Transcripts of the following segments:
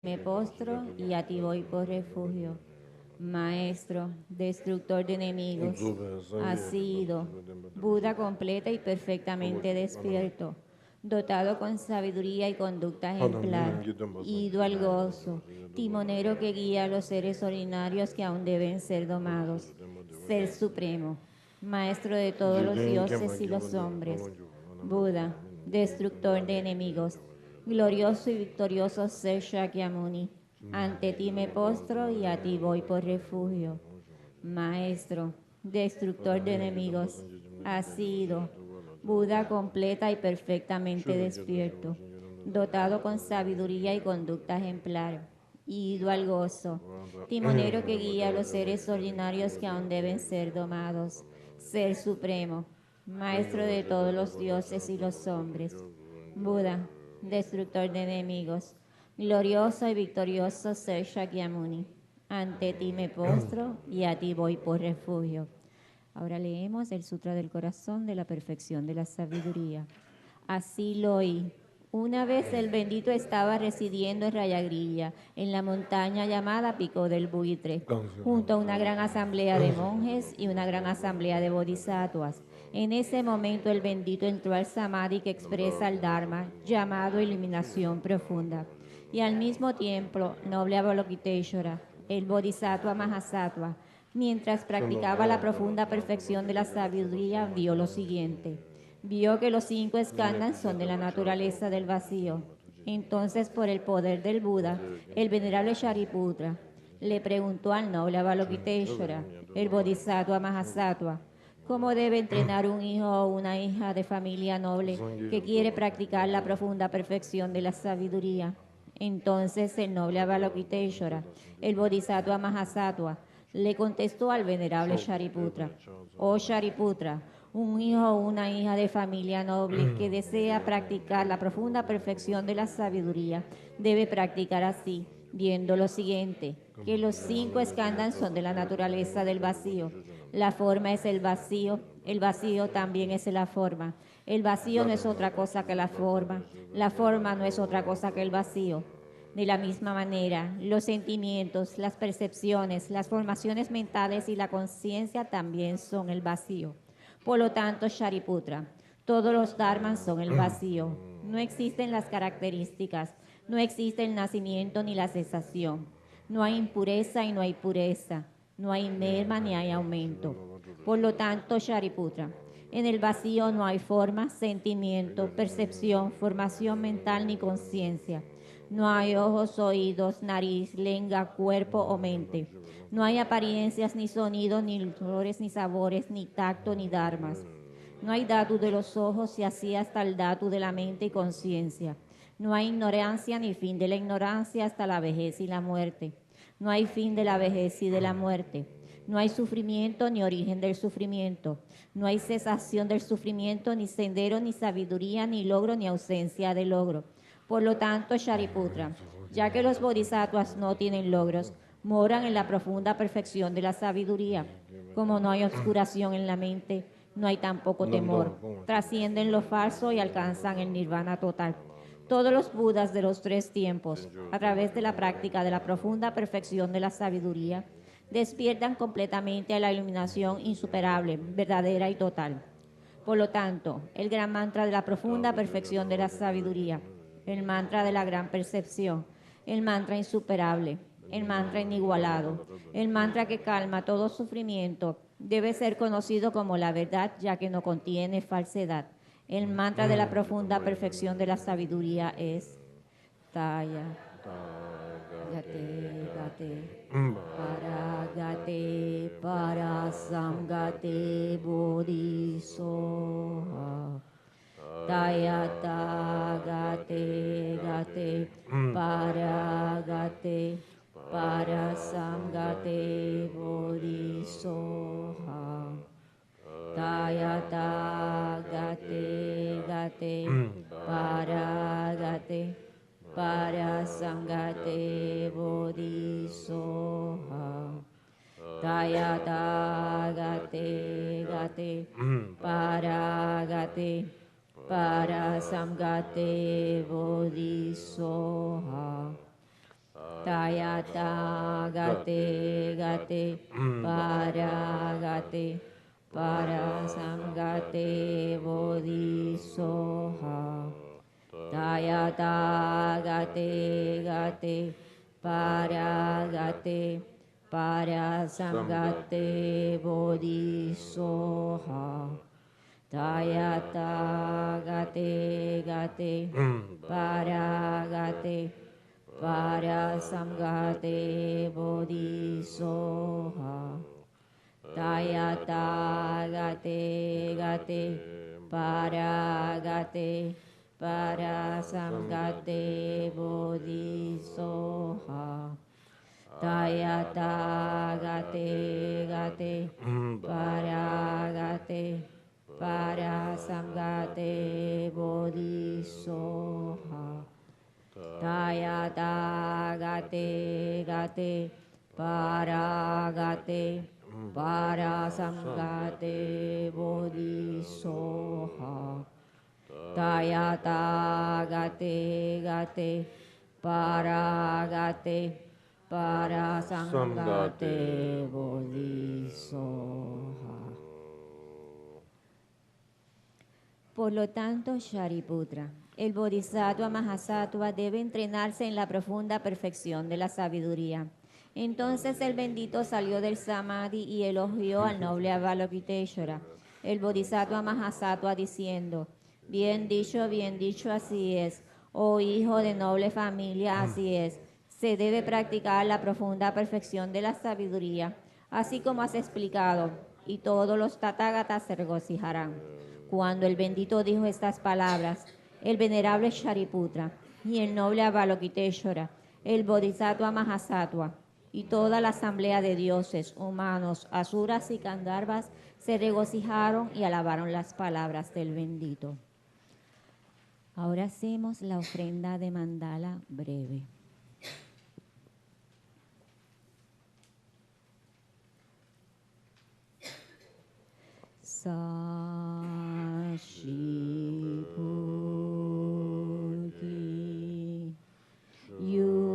Me postro y a ti voy por refugio. Maestro, destructor de enemigos, has sido Buda completa y perfectamente despierto, dotado con sabiduría y conducta ejemplar, ido al gozo, timonero que guía a los seres ordinarios que aún deben ser domados, ser supremo, maestro de todos los dioses y los hombres, Buda, destructor de enemigos, glorioso y victorioso ser Shakyamuni. Ante ti me postro y a ti voy por refugio. Maestro, destructor de enemigos, has sido Buda completa y perfectamente despierto, dotado con sabiduría y conducta ejemplar, ido al gozo, timonero que guía a los seres ordinarios que aún deben ser domados, ser supremo, maestro de todos los dioses y los hombres, Buda, destructor de enemigos, glorioso y victorioso ser Shakyamuni. Ante ti me postro y a ti voy por refugio. Ahora leemos el Sutra del Corazón de la Perfección de la Sabiduría. Así lo oí. Una vez el bendito estaba residiendo en Rayagrilla, en la montaña llamada Pico del Buitre, junto a una gran asamblea de monjes y una gran asamblea de bodhisattvas. En ese momento el bendito entró al samadhi que expresa el Dharma, llamado iluminación profunda. Y al mismo tiempo, noble Avalokiteshvara, el bodhisattva Mahasattva, mientras practicaba la profunda perfección de la sabiduría, vio lo siguiente. Vio que los 5 skandhas son de la naturaleza del vacío. Entonces, por el poder del Buda, el venerable Shariputra le preguntó al noble Avalokiteshvara, el bodhisattva Mahasattva, ¿cómo debe entrenar un hijo o una hija de familia noble que quiere practicar la profunda perfección de la sabiduría? Entonces el noble Avalokiteshvara, el bodhisattva Mahasattva, le contestó al venerable Shariputra, oh Shariputra, un hijo o una hija de familia noble que desea practicar la profunda perfección de la sabiduría debe practicar así, viendo lo siguiente, que los 5 skandhas son de la naturaleza del vacío. La forma es el vacío también es la forma. El vacío no es otra cosa que la forma no es otra cosa que el vacío. De la misma manera, los sentimientos, las percepciones, las formaciones mentales y la conciencia también son el vacío. Por lo tanto, Shariputra, todos los dharmas son el vacío. No existen las características, no existe el nacimiento ni la cesación. No hay impureza y no hay pureza. No hay merma ni hay aumento. Por lo tanto, Shariputra, en el vacío no hay forma, sentimiento, percepción, formación mental ni conciencia. No hay ojos, oídos, nariz, lengua, cuerpo o mente. No hay apariencias, ni sonidos, ni olores, ni sabores, ni tacto, ni dharmas. No hay dhatu de los ojos y así hasta el dhatu de la mente y conciencia. No hay ignorancia ni fin de la ignorancia hasta la vejez y la muerte. No hay fin de la vejez y de la muerte. No hay sufrimiento ni origen del sufrimiento. No hay cesación del sufrimiento, ni sendero, ni sabiduría, ni logro, ni ausencia de logro. Por lo tanto, Shariputra, ya que los bodhisattvas no tienen logros, moran en la profunda perfección de la sabiduría. Como no hay obscuración en la mente, no hay tampoco temor. Trascienden lo falso y alcanzan el nirvana total. Todos los budas de los 3 tiempos, a través de la práctica de la profunda perfección de la sabiduría, despiertan completamente a la iluminación insuperable, verdadera y total. Por lo tanto, el gran mantra de la profunda perfección de la sabiduría, el mantra de la gran percepción, el mantra insuperable, el mantra inigualado, el mantra que calma todo sufrimiento, debe ser conocido como la verdad, ya que no contiene falsedad. El mantra de la profunda perfección de la sabiduría es Taya, Gate, Gate, Paragate, Parasamgate, Bodhisoha. Tayata, Gate, Gate, Paragate, Parasamgate, Bodhisoha. Tayata, Gate, Gate, Paragate, Parasamgate, Bodhisoha. Tayata, Gate, Gate, Paragate, Parasamgate, Bodhisoha. Tayata Gate Gate Para Gate Para Samgate Bodhisoha. Tayata Gate Gate Para Gate Para Samgate Bodhisoha. Tayata Gate Gate Para Gate Para Samgate Bodhisoha. Tayata Gate Gate Para Gate Para Samgate Bodhisoha. Tayata Gate Gate Para Gate Para Samgate Bodhisoha. Tayata Gate Gate Para Gate Para Samgate Bodhisoha. Tayata Gate Gate Para Gate Para Samgate Bodhisoha. Por lo tanto, Shariputra, el Bodhisattva Mahasattva debe entrenarse en la profunda perfección de la sabiduría. Entonces el bendito salió del Samadhi y elogió al noble Avalokiteshvara, el Bodhisattva Mahasattva, diciendo: bien dicho, así es. Oh hijo de noble familia, así es. Se debe practicar la profunda perfección de la sabiduría, así como has explicado, y todos los Tathagatas se regocijarán. Cuando el bendito dijo estas palabras, el venerable Shariputra y el noble Avalokiteshvara, el Bodhisattva Mahasattva, y toda la asamblea de dioses, humanos, asuras y gandharvas se regocijaron y alabaron las palabras del bendito. Ahora hacemos la ofrenda de mandala breve. Sashiputi Yushimeto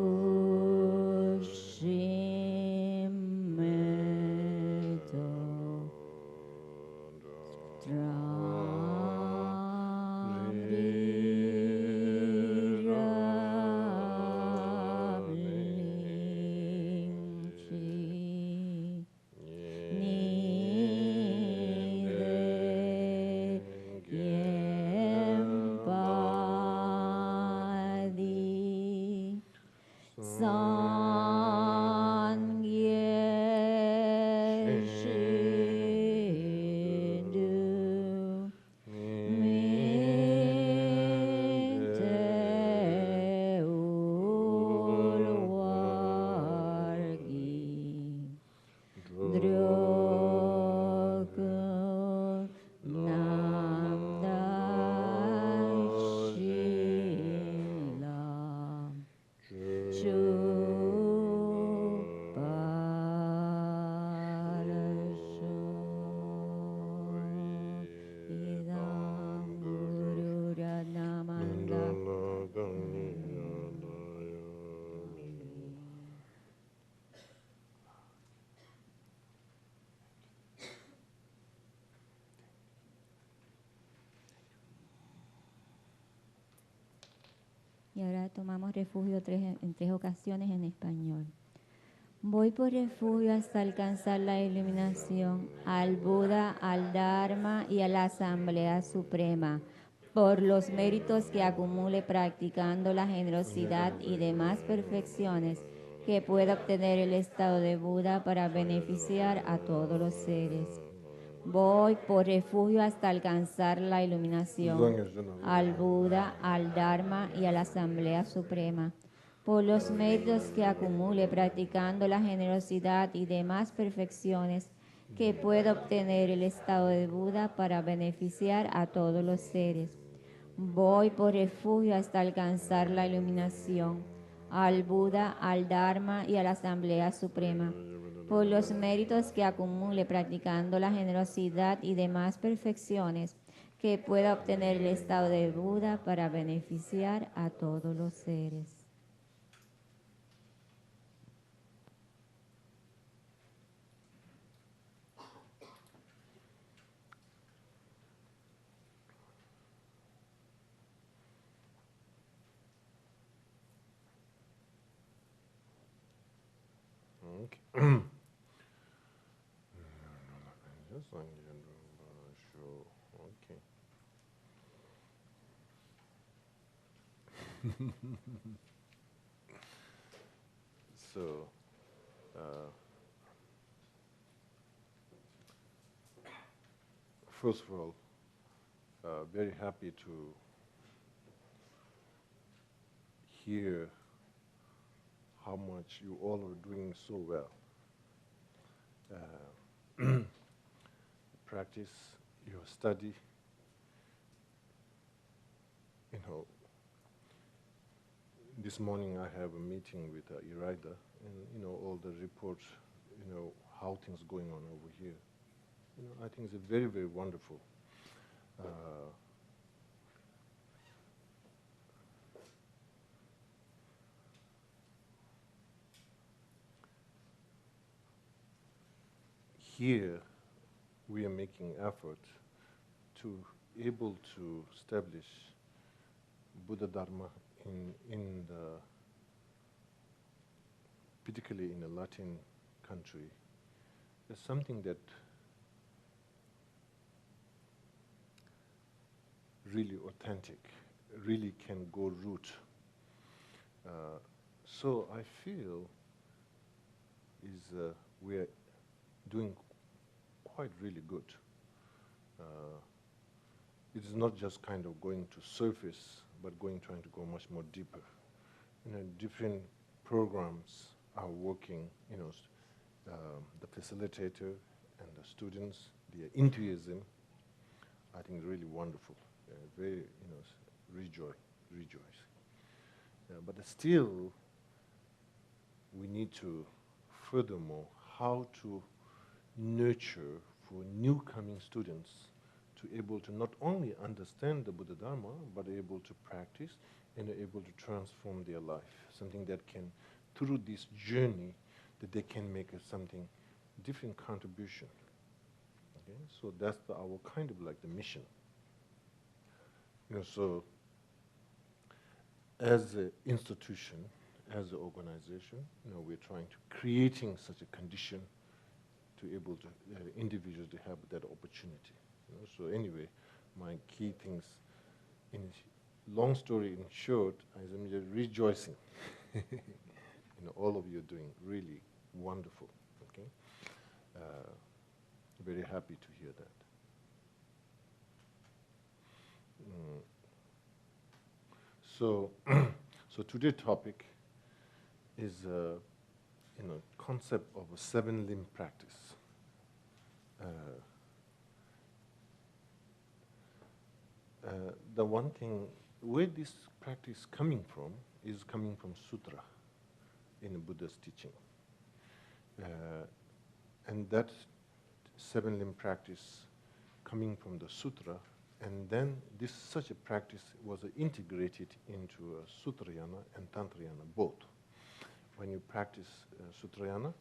Y ahora tomamos refugio en tres ocasiones en español. Voy por refugio hasta alcanzar la iluminación, al Buda, al Dharma y a la Asamblea Suprema, por los méritos que acumule practicando la generosidad y demás perfecciones que pueda obtener el estado de Buda para beneficiar a todos los seres. Voy por refugio hasta alcanzar la iluminación, al Buda, al Dharma y a la Asamblea Suprema, por los méritos que acumule practicando la generosidad y demás perfecciones que pueda obtener el estado de Buda para beneficiar a todos los seres. Voy por refugio hasta alcanzar la iluminación, al Buda, al Dharma y a la Asamblea Suprema, por los méritos que acumule practicando la generosidad y demás perfecciones que pueda obtener el estado de Buda para beneficiar a todos los seres. Okay. Okay. So, first of all, very happy to hear how much you all are doing so well. Practice, your study, you know, this morning I have a meeting with Iraida, and, you know, all the reports, you know, how things going on over here. You know, I think it's a very, very wonderful. Here, we are making effort to able to establish Buddha Dharma in the, particularly in a Latin country. It's something that really authentic, really can go root. So I feel we are doing quite really good. It is not just kind of going to surface, but trying to go much more deeper. You know, different programs are working, you know, the facilitator and the students, their enthusiasm, I think really wonderful. Very, you know, rejoice. But still, we need to, furthermore, how to nurture for new coming students to able to not only understand the Buddha Dharma, but able to practice and able to transform their life. Something that can, through this journey, that they can make something different contribution. Okay? So that's our kind of like the mission. You know, so as an institution, as an organization, you know, we're trying to creating such a condition to able to individuals to have that opportunity. You know? So anyway, my key things, in long story in short, I'm just rejoicing. You know, all of you are doing really wonderful. Okay, very happy to hear that. So, so today's topic is, you know, concept of a 7-limb practice. The one thing, where this practice coming from is coming from sutra in the Buddha's teaching. And that 7-limb practice coming from the sutra, and then such a practice was integrated into Sutrayana and Tantrayana both. When you practice Sutrayana,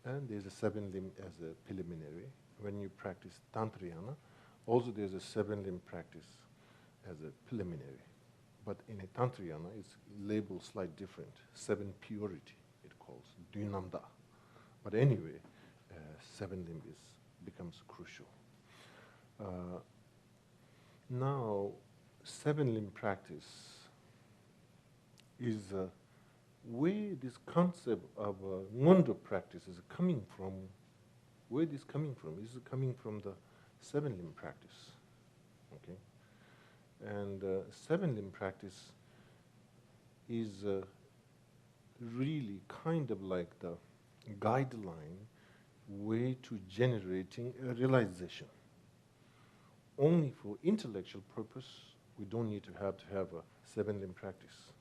and there's a 7-limb as a preliminary. When you practice Tantrayana, also there's a 7-limb practice as a preliminary. But in a Tantrayana, it's labeled slightly different. 7 purity, it calls, Dünanda. But anyway, 7-limb becomes crucial. Now, 7-limb practice is where this concept of Ngondo practice is coming from. Where this coming from? Is it coming from the 7-limb practice? Okay, and 7-limb practice is really kind of like the guideline way to generating a realization. Only for intellectual purpose, we don't need to have a 7-limb practice.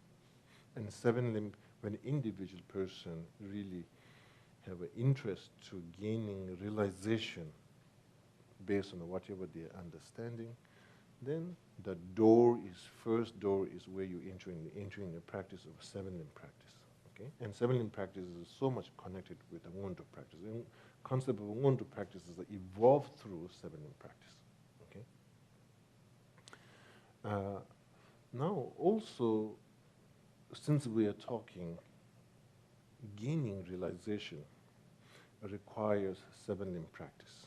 And 7-limb, when an individual person really have an interest to gaining realization based on whatever they're understanding, then the first door is where you entering the practice of 7-limb practice. Okay? And 7-limb practice is so much connected with the Ngondo practice. The concept of Ngondo practice is evolved through 7-limb practice. Now, also, since we are talking gaining realization, requires seven-limb practice.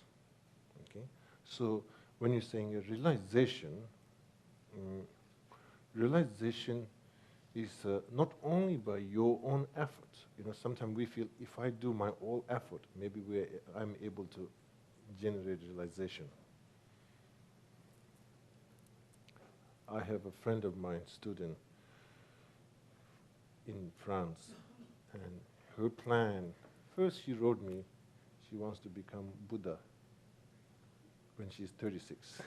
Okay? So when you're saying a realization, realization is not only by your own effort. Sometimes we feel if I do my all effort, maybe I'm able to generate realization. I have a friend of mine, student in France, and her plan, first she wrote me, she wants to become Buddha when she's 36.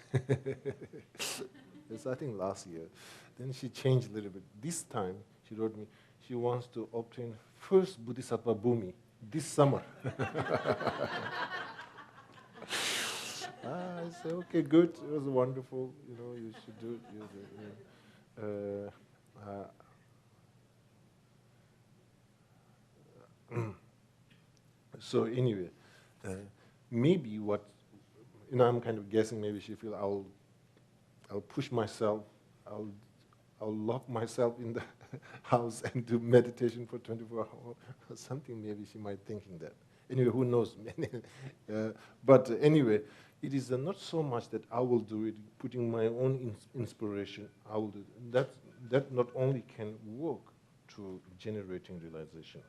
It's I think last year. Then she changed a little bit. This time, she wrote me, she wants to obtain first Bodhisattva Bhumi this summer. I said, okay, good. It was wonderful. You should do it. So anyway, maybe what, I'm kind of guessing. Maybe she feel I'll push myself. I'll lock myself in the house and do meditation for 24 hours or something. Maybe she might thinking that. Anyway, who knows? But anyway, it is not so much that I will do it, putting my own inspiration. I will do it. That not only can work to generating realization.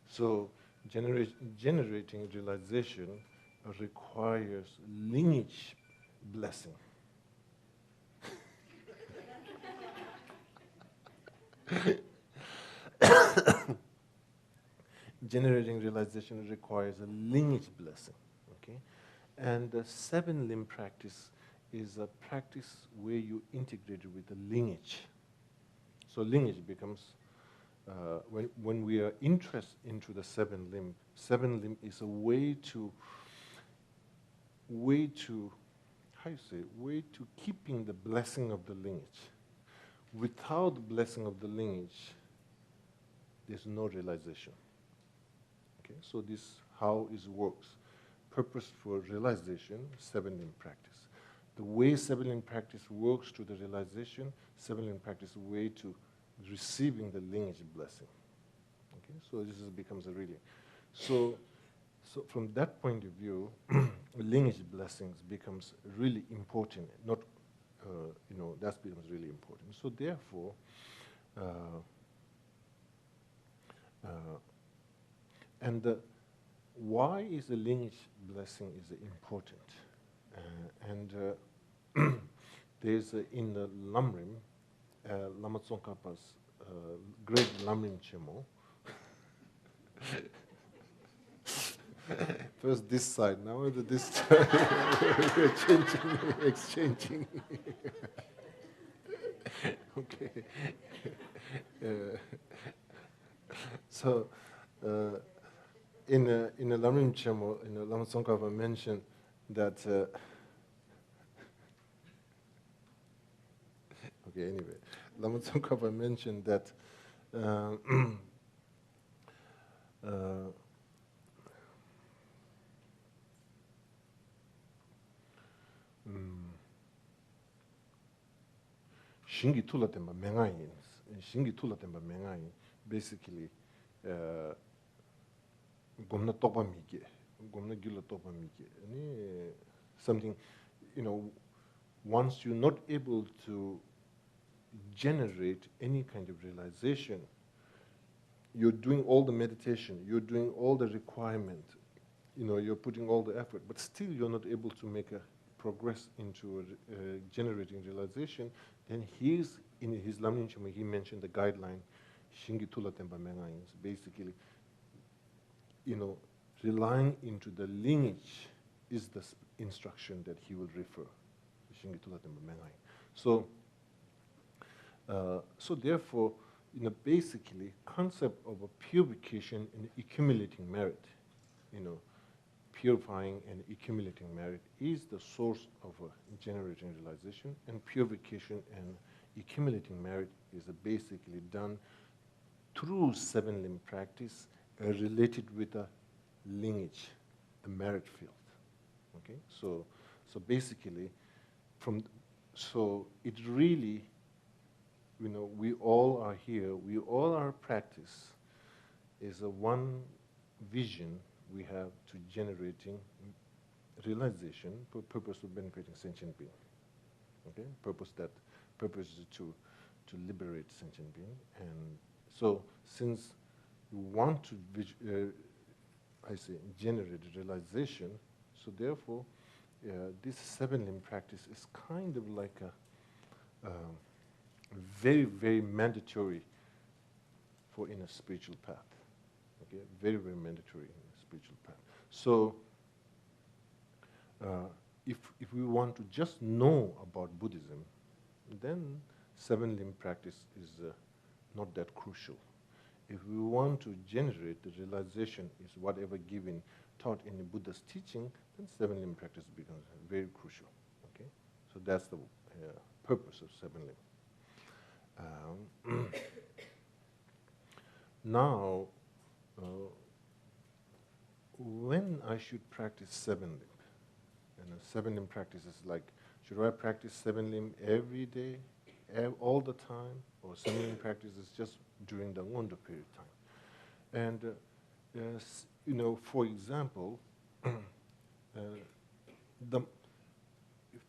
So generating realization requires lineage blessing. Generating realization requires a lineage blessing, okay? And the seven-limb practice is a practice where you integrate it with the lineage. So lineage becomes, when we are interested into the seven-limb is a way to keeping the blessing of the lineage. Without the blessing of the lineage, there's no realization. Okay, so this how it works. Purpose for realization, seven-limb practice. The way seven-limb practice works to the realization, seven-limb practice way to receiving the lineage blessing. Okay, so this becomes a really. So from that point of view, lineage blessings becomes really important. Not, that becomes really important. So therefore, why is the lineage blessing is important? There's in the Lamrim, Lama Tsongkhapa's great Lamrim Chemo. First this side, now this side. We're exchanging. Okay. So, in the Lamrim Chemo, Lama Tsongkhapa mentioned that. Okay, anyway, Lama Tsongkhapa mentioned that. Shingi tula temba mengayin. Shingi tula temba mengayin. Basically, gomna topa mige, gomna gila topa mige. Something, once you're not able to generate any kind of realization, you're doing all the meditation, you're doing all the requirement, you're putting all the effort, but still you're not able to make a progress into generating realization, then in his Lamrim Chemo, he mentioned the guideline, Shingi Tula Tempa Mengayins, basically, relying into the lineage is the instruction that he will refer, Shingi Tula Tempa Mengayin. So therefore, basically, concept of a purification and accumulating merit, purifying and accumulating merit is the source of generating realization, and purification and accumulating merit is basically done through seven-limb practice related with a lineage, the merit field. Okay, so basically, it really, we all are here. We all our practice is a one vision, we have to generating realization for purpose of benefiting sentient being. Okay, purpose is to liberate sentient being, and so since you want to generate realization, so therefore this seven limb practice is kind of like a very, very mandatory for in a spiritual path. Okay, very, very mandatory in a spiritual path. So if we want to just know about Buddhism, then seven limb practice is not that crucial. If we want to generate the realization is whatever given taught in the Buddha's teaching, then seven limb practice becomes very crucial. Okay, so that's the purpose of seven limb. Now, when I should practice seven limb, and a seven limb practice is like, should I practice seven limb every day, all the time, or seven limb practice is just during the Ngondo period of time? And for example, the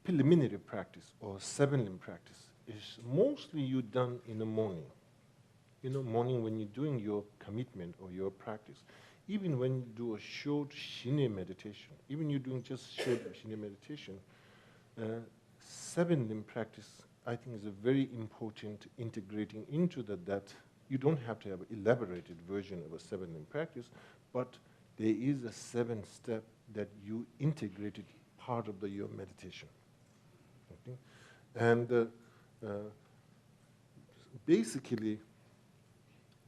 preliminary practice or seven limb practice is mostly you done in the morning. Morning when you're doing your commitment or your practice. Even when you do a short Shine meditation, even you're doing just short Shine meditation, seven limb practice, I think, is a very important integrating into that you don't have to have an elaborated version of a seven limb practice, but there is a seven step that you integrated part of your meditation. Okay? And basically,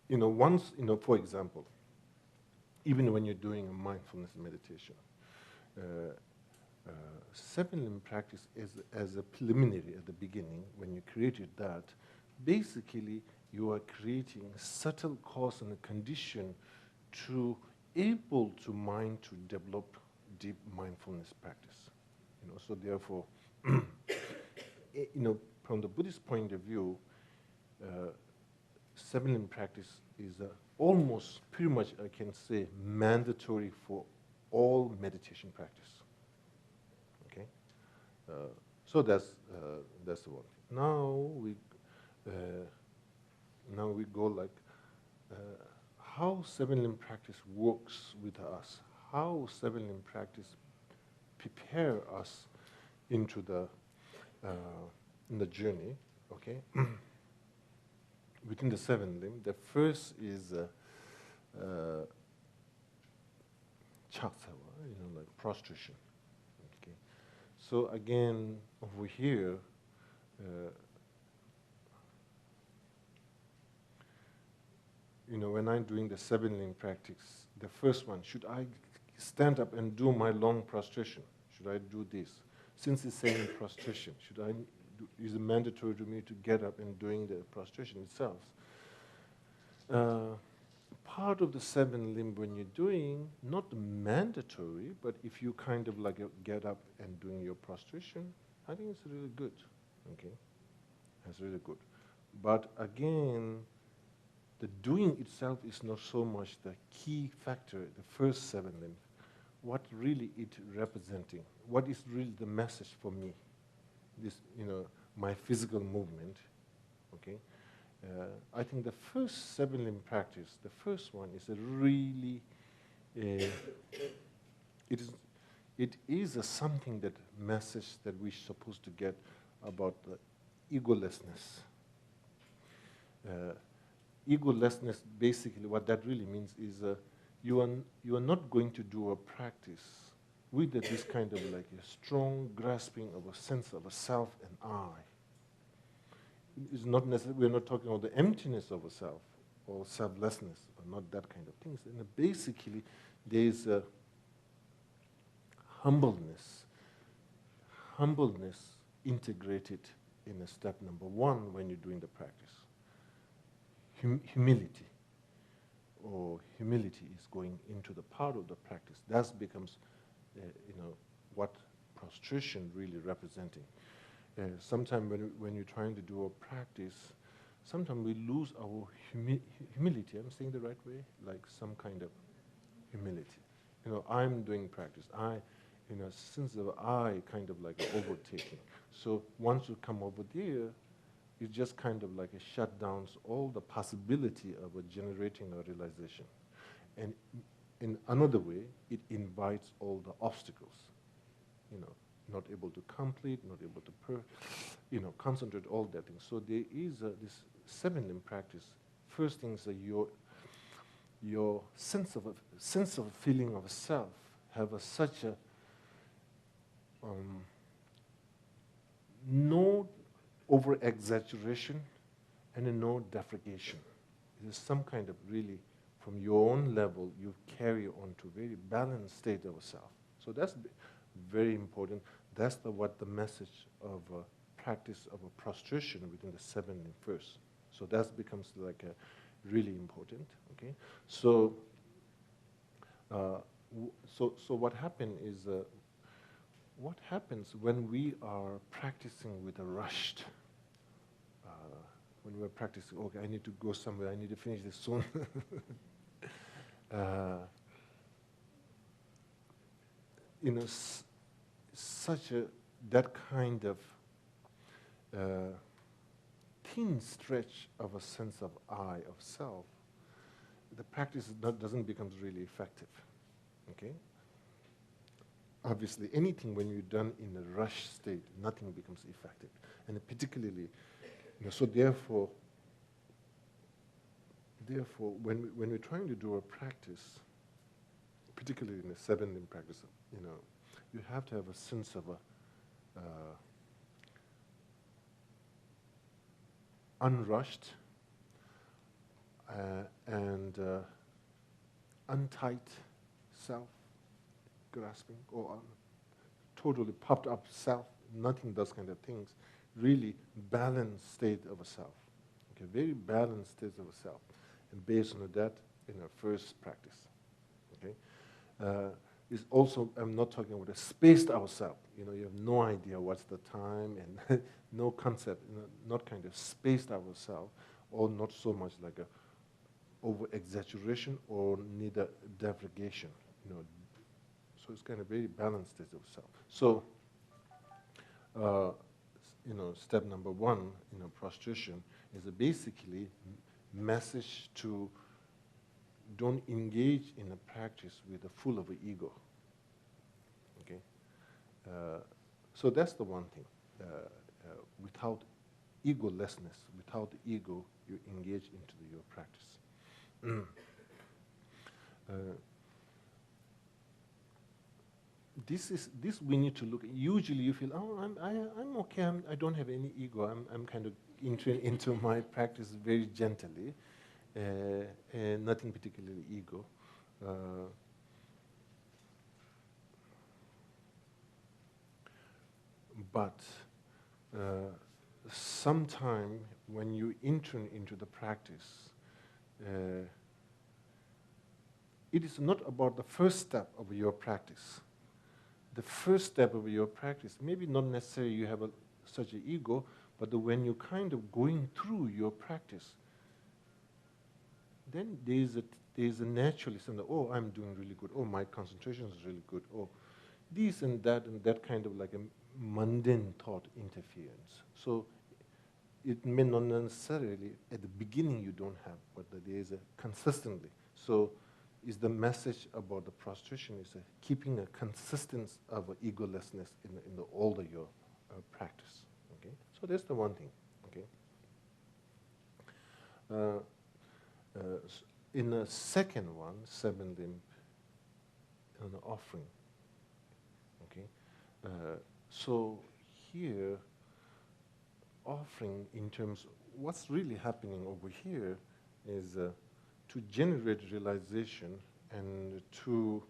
once, for example, even when you're doing a mindfulness meditation, seven limb practice as a preliminary at the beginning, when you created that, basically you are creating subtle cause and a condition to able to mind to develop deep mindfulness practice. So therefore, from the Buddhist point of view, seven limb practice is almost pretty much, I can say, mandatory for all meditation practice. Okay, so that's the one. Now we go like how seven limb practice works with us. How seven limb practice prepare us into in the journey. Okay. Within the seven limb, the first is chaksawa, like prostration. Okay, so again over here, when I'm doing the seven limb practice, the first one, should I stand up and do my long prostration? Should I do this? Since it's saying prostration, is it mandatory to me to get up and doing the prostration itself? Part of the seven limb when you're doing, not mandatory, but if you kind of like get up and doing your prostration, I think it's really good. Okay, that's really good. But again, the doing itself is not so much the key factor, the first seven limb. What really it representing? What is really the message for me? This, my physical movement, okay? I think the first seven limb practice, the first one is a really, it is a something that message that we're supposed to get about the egolessness. Egolessness, basically what that really means is you are not going to do a practice with this kind of like a strong grasping of a sense of a self and I. It's not necessarily, we're not talking about the emptiness of a self or selflessness, or not that kind of things. And basically, there's a humbleness integrated in a step number one when you're doing the practice. Humility, or humility is going into the part of the practice. That becomes, what prostration really representing. Sometimes when you're trying to do a practice, sometimes we lose our humility. I'm saying the right way? Like some kind of humility. I'm doing practice. Sense of I kind of like overtaking. So once you come over there, it just kind of like shut down all the possibility of generating a realization. And in another way, it invites all the obstacles. Not able to complete, not able to concentrate, all that thing. So there is this 7 limb practice. First thing is your sense of feeling of self have such a no over-exaggeration and no defragration. It is some kind of really, from your own level, you carry on to a very balanced state of self. So that's very important. That's what the message of practice of a prostration within the 7 limb first. So that becomes like a really important. Okay. So so what happened is what happens when we are practicing with a rushed. When we're practicing, okay, I need to go somewhere. I need to finish this soon. That kind of thin stretch of a sense of I, of self, the practice doesn't become really effective. Okay? Obviously, anything when you're done in a rush state, nothing becomes effective. And particularly, so therefore, when we're trying to do a practice, particularly in a 7 limb practice, you have to have a sense of a unrushed and untight self, grasping, or totally popped up self, nothing, those kind of things, really balanced state of a self. Okay, very balanced state of a self. And based on that, first practice. Okay, is also, I'm not talking about a spaced out self. You have no idea what's the time and no concept, not kind of spaced out self, or not so much like a over exaggeration or neither defragation. So it's kind of very balanced state of self. So, step number 1, prostration is basically message to don't engage in a practice with a full of an ego. Okay, so that's the one thing. Without egolessness, without ego, you engage into your practice. This we need to look at. Usually you feel, oh, I'm okay, I don't have any ego, I'm kind of into my practice very gently, and nothing particularly ego. But sometime when you enter into the practice, it is not about the first step of your practice. The first step of your practice, maybe not necessarily you have such an ego, but when you're kind of going through your practice, then there's a naturally sense that, oh, I'm doing really good. Oh, my concentration is really good. Oh, this and that kind of like a mundane thought interference. So it may not necessarily, at the beginning you don't have, but there is a consistently. So is the message about the prostration is keeping a consistency of egolessness in all of your practice. Okay, so that's the one thing. Okay. In the second one, 7 limb, an offering. Okay, so here, offering in terms of what's really happening over here is to generate realization and to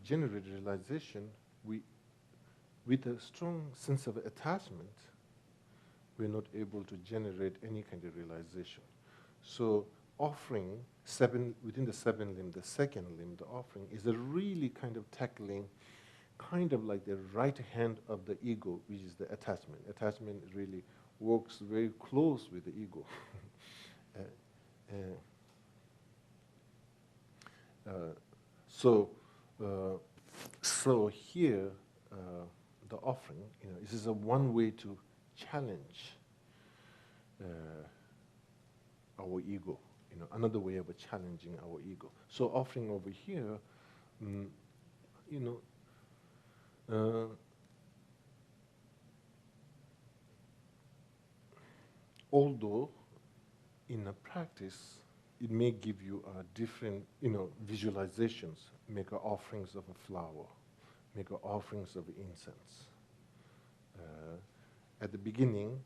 generate realization, with a strong sense of attachment, we're not able to generate any kind of realization. So offering within the 7 limb, the second limb, the offering, is a really kind of tackling, kind of like the right hand of the ego, which is the attachment. Attachment really works very close with the ego. So here, the offering, this is a one way to challenge our ego. Another way of challenging our ego. So offering over here, although in a practice, it may give you different, visualizations. Make offerings of a flower, make offerings of incense. At the beginning,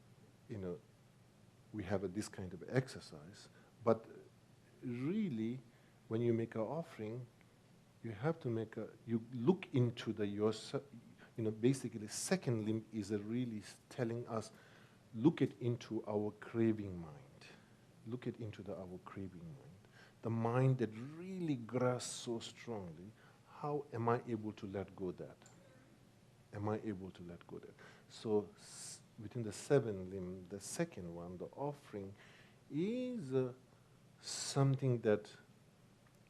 we have this kind of exercise, but really, when you make an offering, you have to you look into yourself. Basically, the second limb is really telling us, look into our craving mind. Look into our craving mind. The mind that really grasps so strongly, how am I able to let go that? Am I able to let go that? So within the seven limb, the second one, the offering, is something that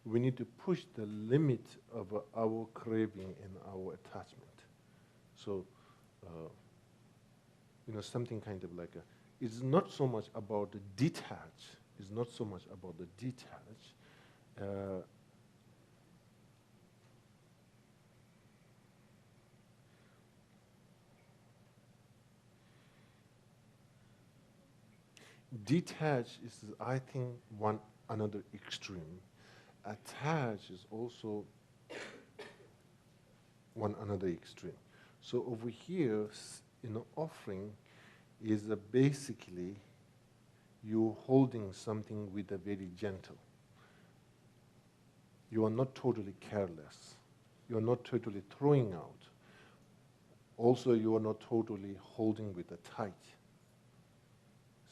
we need to push the limit of our craving and our attachment. So, something kind of like it's not so much about the detach. It's not so much about the detach. Detach is, I think, another extreme. Attach is also another extreme. So over here, offering is basically you holding something with a very gentle. You are not totally careless. You are not totally throwing out. Also, you are not totally holding with a tight.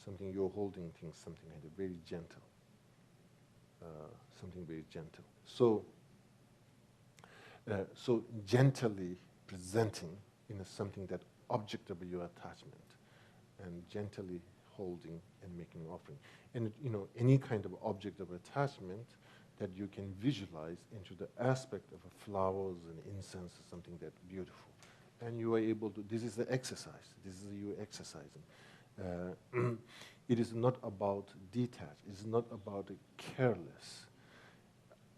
Something you're holding things, something kind of very gentle. Something very gentle. So gently presenting something that object of your attachment, and gently holding and making offering. And any kind of object of attachment that you can visualize into the aspect of flowers and incense, something that's beautiful. And you are able to, this is the exercise, this is you exercising. It is not about detach, it's not about careless.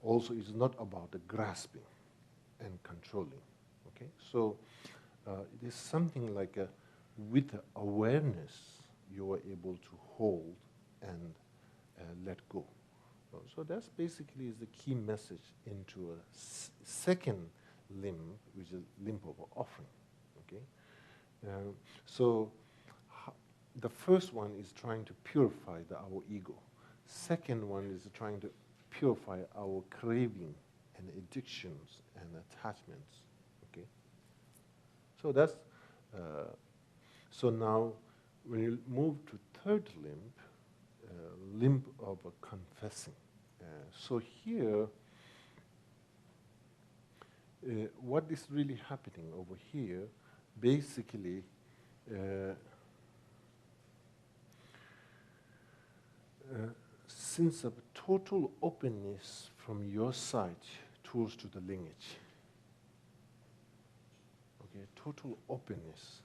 Also, it's not about the grasping and controlling. Okay, so it is something like with awareness, you are able to hold and let go. So that's basically is the key message into a second limb, which is limb of offering. Okay, so the first one is trying to purify our ego. Second one is trying to purify our craving and addictions and attachments. Okay, so that's so now when you move to third limb, limb of confessing. So here, what is really happening over here, basically, since of total openness from your side towards to the lineage. Okay, total openness.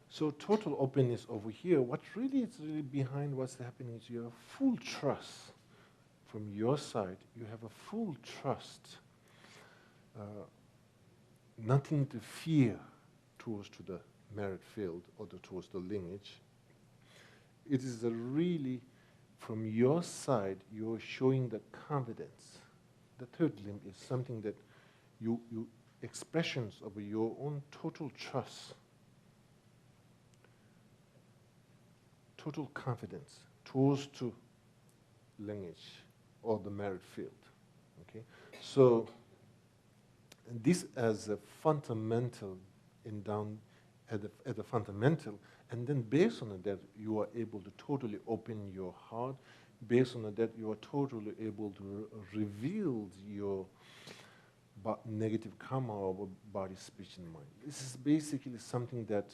So total openness over here, what really is really behind what's happening is you have full trust from your side. You have a full trust, nothing to fear towards to the merit field or towards the lineage. It is a really, from your side, you're showing the confidence. The third limb is something that you expressions of your own total trust, total confidence towards to lineage or the merit field. Okay, so this as a fundamental in down at the fundamental, and then based on that you are able to totally open your heart. Based on that you are totally able to reveal your negative karma over body, speech, and mind. This is basically something that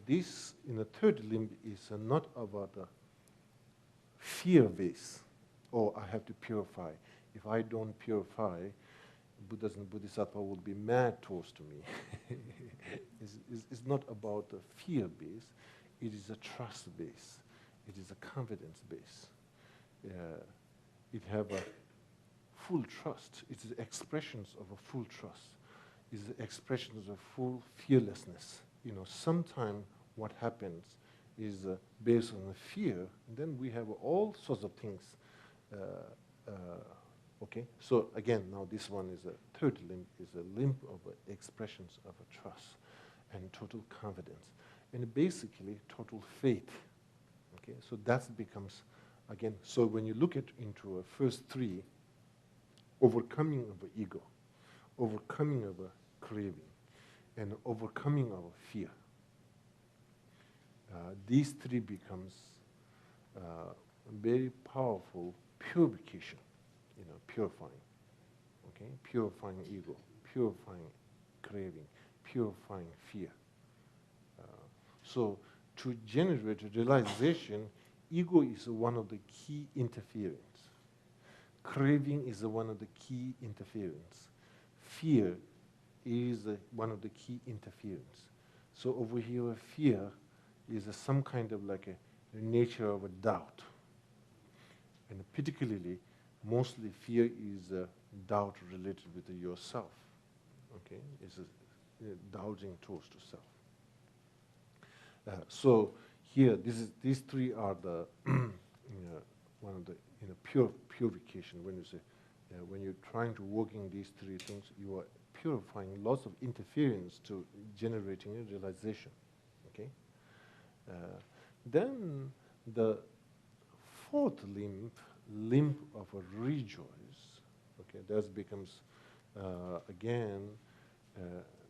this in the third limb is not about a fear base. oh, I have to purify. If I don't purify, Buddhas and Bodhisattva will be mad towards to me. It's not about a fear base, it is a trust base, it is a confidence base. It have a full trust, it is expressions of a full trust, it is expressions of full fearlessness. You know, sometimes what happens is based on the fear, and then we have all sorts of things. Okay, so again, now this one is a third limb, is a limb of expressions of a trust and total confidence, and basically total faith. Okay, so that becomes, again, so when you look at into a first three, overcoming of an ego, overcoming of a craving, and overcoming of a fear, these three becomes very powerful purification. You know, purifying, okay? Purifying ego, purifying craving, purifying fear. So to generate a realization, ego is one of the key interference. Craving is one of the key interference. Fear is one of the key interference. So over here, fear is some kind of like a nature of a doubt. And particularly, mostly fear is doubt related with yourself. Okay, it's doubting towards the self. So here, these three are the one of the purification. When you say when you're trying to work in these three things, you are purifying lots of interference to generating a realization. Okay. Then the fourth limb of a rejoice. Okay, that becomes again.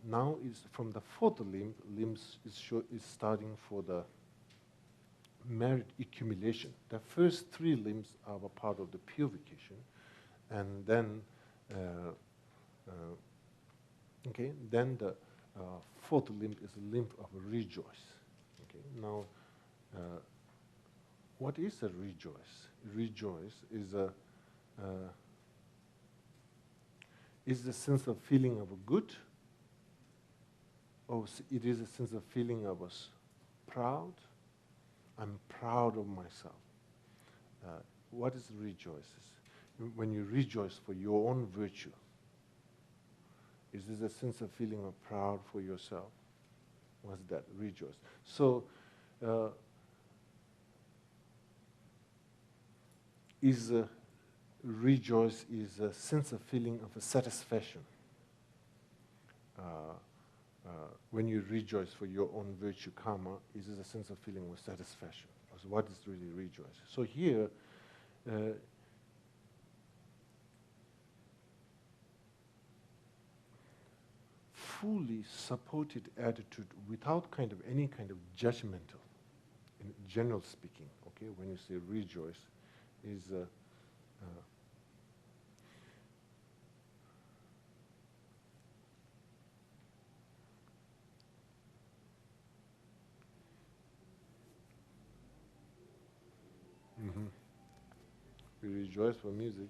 Now is from the fourth limbs is starting for the merit accumulation. The first three limbs are a part of the purification, and then okay, then the fourth limb is a limb of a rejoice. Okay, now what is a rejoice? Rejoice is the sense of feeling of a good. Oh, it is a sense of feeling of us proud. I'm proud of myself. What is rejoice? When you rejoice for your own virtue, is this a sense of feeling of proud for yourself? What's that? Rejoice. So, rejoice is a sense of feeling of a satisfaction. When you rejoice for your own virtue karma, it is a sense of feeling of satisfaction. So what is really rejoice? So here, fully supported attitude without kind of any kind of judgmental, in general speaking, okay, when you say rejoice, is we rejoice for music.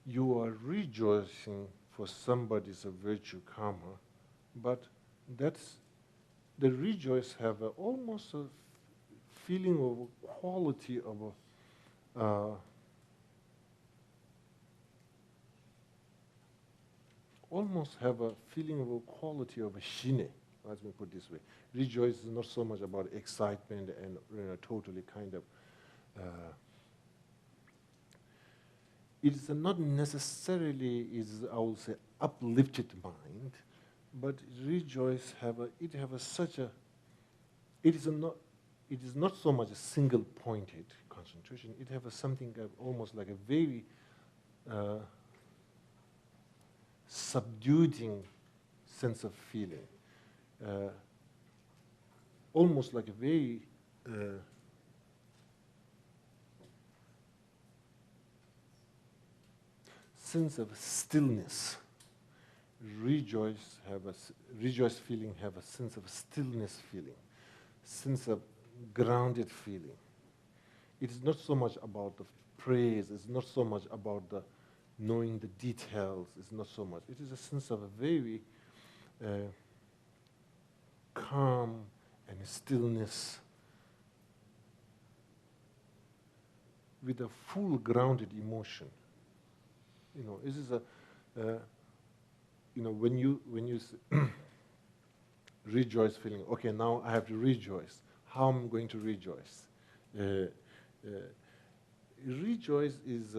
You are rejoicing for somebody's virtue karma, but that's the rejoice have almost a feeling of quality of almost have a feeling of a quality of a shine. Let me put it this way: rejoice is not so much about excitement and totally kind of. It is not necessarily is I will say uplifted mind, but rejoice it is not so much a single pointed concentration. It have something almost like a very subduing sense of feeling, almost like a very sense of stillness. Rejoice feeling have a sense of stillness feeling, sense of grounded feeling. It is not so much about the praise, it's not so much about the knowing the details, it's not so much. It is a sense of a very calm and stillness with a full grounded emotion. You know, this is a, you know, when you rejoice feeling, okay, now I have to rejoice. How am I going to rejoice? Rejoice is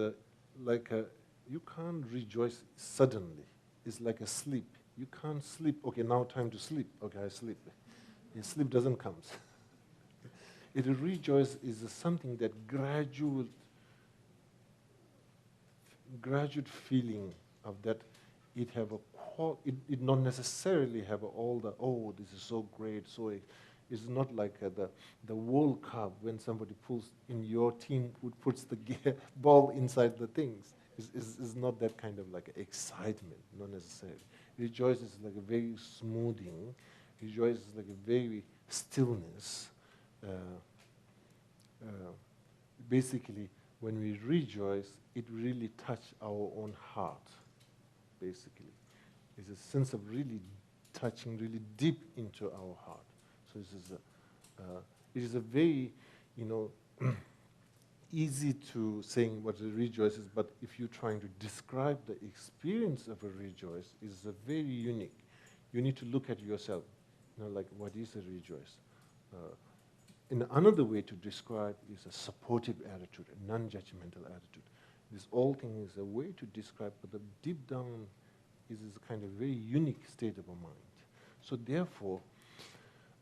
like a, you can't rejoice suddenly. It's like a sleep. You can't sleep, okay, now time to sleep. Okay, I sleep. Sleep doesn't come. It rejoice is something that gradual feeling of that. It have a it not necessarily have all the, oh, this is so great, so it's not like the World Cup when somebody pulls in your team who puts the ball inside the things. It's not that kind of like excitement, not necessarily. Rejoice is like a very smoothing. Rejoice is like a very stillness. Basically, when we rejoice, it really touches our own heart, basically. It's a sense of really touching really deep into our heart. So it is a very, you know, easy to saying what a rejoice is, but if you're trying to describe the experience of a rejoice, it's a very unique. You need to look at yourself, you know, like what is a rejoice? And another way to describe is a supportive attitude, a non-judgmental attitude. This whole thing is a way to describe, but the deep down is a kind of very unique state of a mind. So therefore,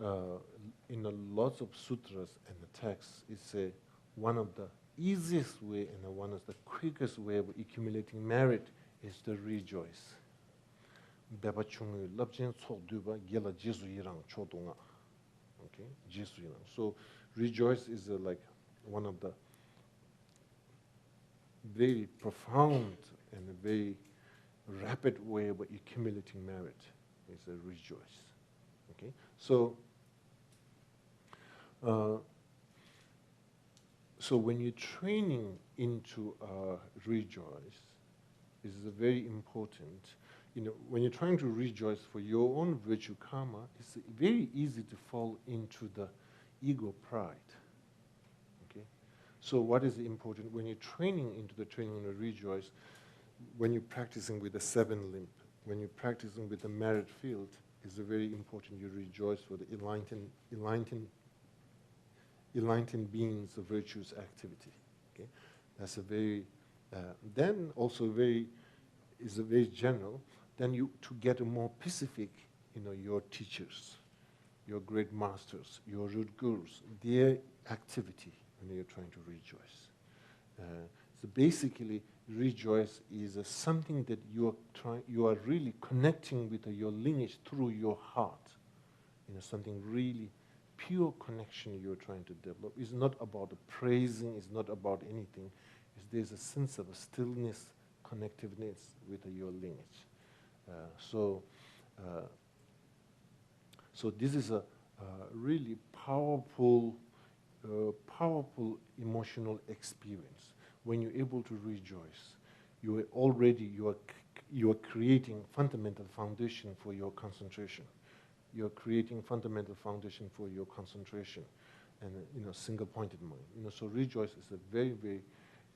in a lots of sutras and the texts, it's one of the easiest way and one of the quickest way of accumulating merit is to rejoice. Beba chungu labjen tsok duba gela jesu yirang chodonga. Okay, jesu yirang. So rejoice is like one of the very profound and a very rapid way of accumulating merit is a rejoice. Okay, so so when you're training into rejoice, this is a very important. You know, when you're trying to rejoice for your own virtue karma, it's very easy to fall into the ego pride. Okay, so what is important when you're training into the training in the rejoice? When you're practicing with the seven limb, when you're practicing with the merit field, it's very important you rejoice for the enlightened beings of virtuous activity. Okay, that's a very. Then also is a very general. Then you to get a more specific, you know, your teachers, your great masters, your root gurus, their activity when you're trying to rejoice. So basically, rejoice is something that you are really connecting with your lineage through your heart. You know, something really pure connection you're trying to develop. It's not about the praising, it's not about anything. There's a sense of a stillness, connectiveness with your lineage. So this is a really powerful emotional experience. When you're able to rejoice, you are creating fundamental foundation for your concentration. You're creating fundamental foundation for your concentration, and single-pointed mind. So rejoice is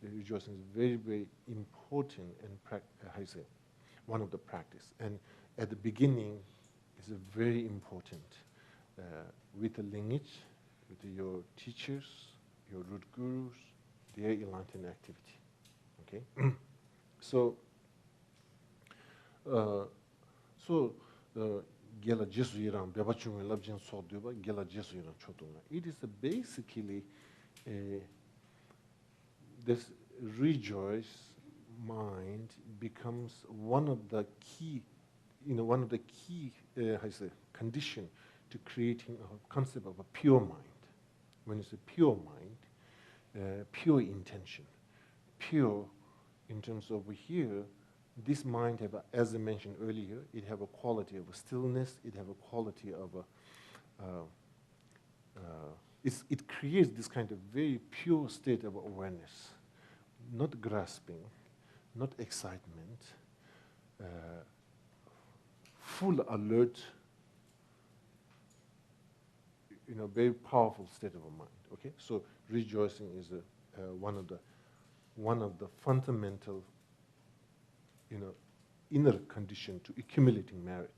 rejoicing is very, very important and one of the practice. And at the beginning, is very important with the lineage, with your teachers, your root gurus, their enlightened activity. Okay, so gela jesu yiram beba chungwe labjen so duba gela jesu yiram chodunga. It is basically this rejoice mind becomes one of the key one of the key, how you say, condition to creating a concept of a pure mind. When it's a pure mind, pure intention, pure in terms of here, this mind have, as I mentioned earlier, it have a quality of a stillness, it have a quality of it creates this kind of very pure state of awareness, not grasping, not excitement, full alert, very powerful state of a mind. Okay, so rejoicing is one of the fundamental, inner condition to accumulating merit.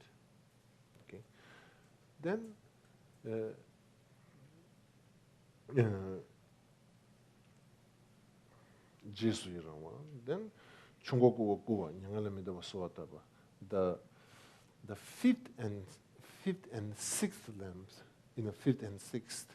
Okay, then Jesu Yirangwa, then Chungoku Kuwa, Nyangalamida Waswataba, the fifth and sixth lamps, fifth and sixth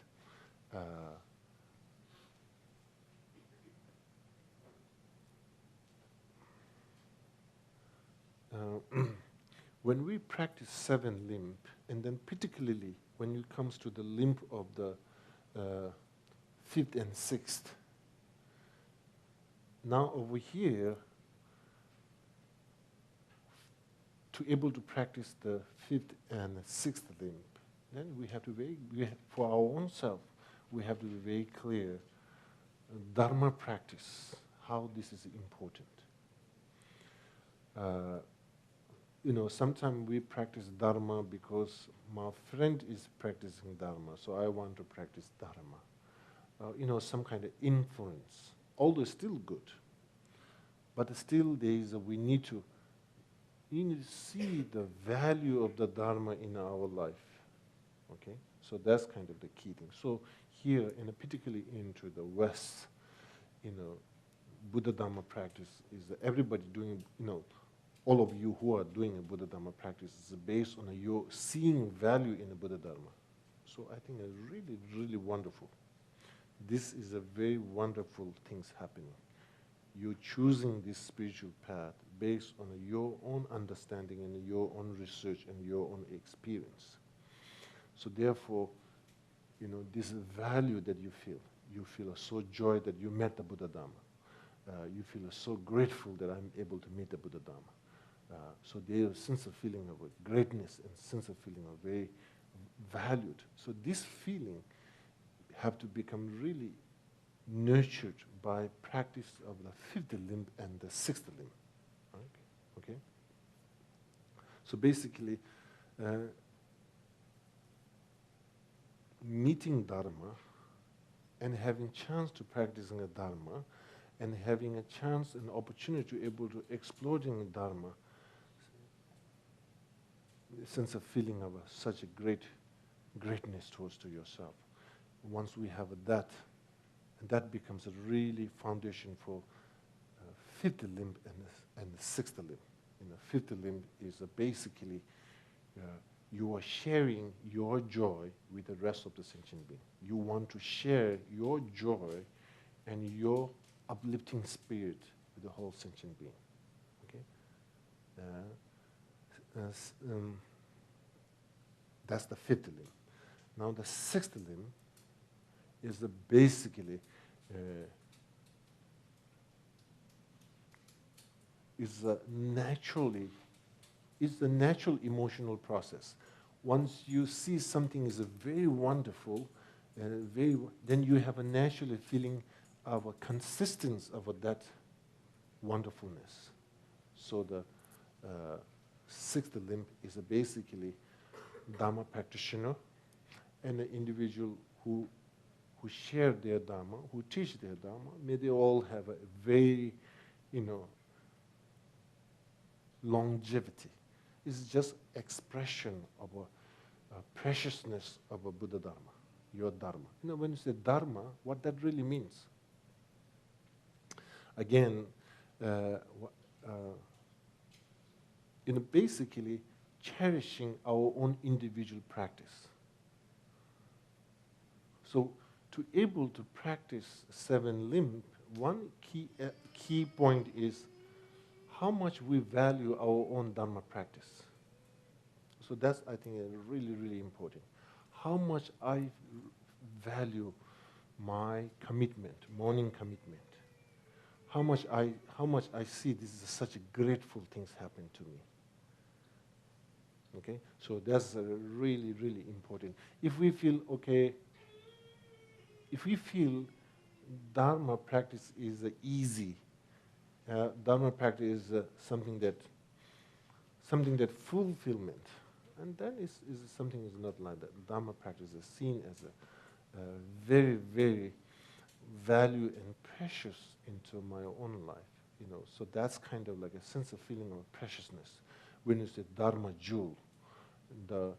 when we practice seven limb, and then particularly when it comes to the limb of the fifth and sixth, now over here, to able to practice the fifth and sixth limb, then we have to for our own self, we have to be very clear, Dharma practice, how this is important. Sometimes we practice Dharma because my friend is practicing Dharma, so I want to practice Dharma. Some kind of influence, although still good, but still we need to see the value of the Dharma in our life. Okay, so that's kind of the key thing. So here, and particularly into the West, Buddha Dharma practice is that everybody doing, all of you who are doing a Buddha Dharma practice is based on your seeing value in the Buddha Dharma. So I think it's really, really wonderful. This is a very wonderful things happening. You're choosing this spiritual path based on your own understanding and your own research and your own experience. So therefore, this value that you feel so joy that you met the Buddha Dharma. You feel so grateful that I'm able to meet the Buddha Dharma. So there's a sense of feeling of greatness and sense of feeling of very valued. So this feeling have to become really nurtured by practice of the fifth limb and the sixth limb. Okay? So basically, meeting Dharma and having chance to practicing a Dharma and having a chance and opportunity to able to exploring Dharma, a sense of feeling of such a greatness towards to yourself. Once we have that, and that becomes a really foundation for fifth limb and the sixth limb. Fifth limb is basically you are sharing your joy with the rest of the sentient being. You want to share your joy and your uplifting spirit with the whole sentient being. Okay, that's the fifth limb. Now the sixth limb is basically is the natural emotional process. Once you see something is very wonderful, then you have a natural feeling of a consistency of that wonderfulness. So the sixth limb is basically Dharma practitioner and an individual who share their Dharma, who teach their Dharma. May they all have a very, longevity. It's just expression of a preciousness of a Buddha Dharma, your Dharma. When you say Dharma, what that really means. Again, basically cherishing our own individual practice. So to able to practice seven limb, one key point is how much we value our own Dharma practice. So that's, I think, really, really important. How much I value my commitment, morning commitment. How much I see this is such a grateful things happen to me. Okay, so that's really, really important. If we feel okay, if we feel Dharma practice is easy, Dharma practice is something that fulfillment, and then is something is not like that. Dharma practice is seen as a very, very value and precious into my own life. So that's kind of like a sense of feeling of preciousness. When you say Dharma jewel, the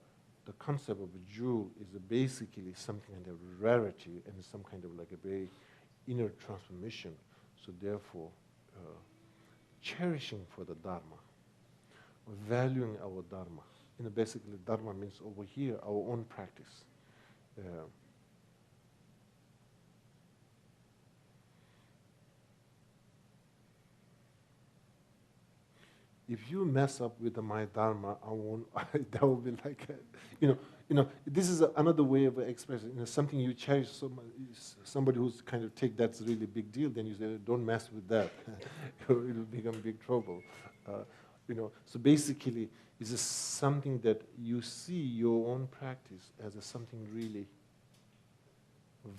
concept of a jewel is basically something kind of rarity and some kind of like a very inner transformation. So therefore, cherishing for the Dharma, valuing our Dharma. Basically, Dharma means over here our own practice. If you mess up with my Dharma, I won't. That will be like, this is another way of expressing. Something you cherish so much. Somebody who's kind of take that's a really big deal. Then you say, don't mess with that. It will become big trouble. So basically, it's just something that you see your own practice as something really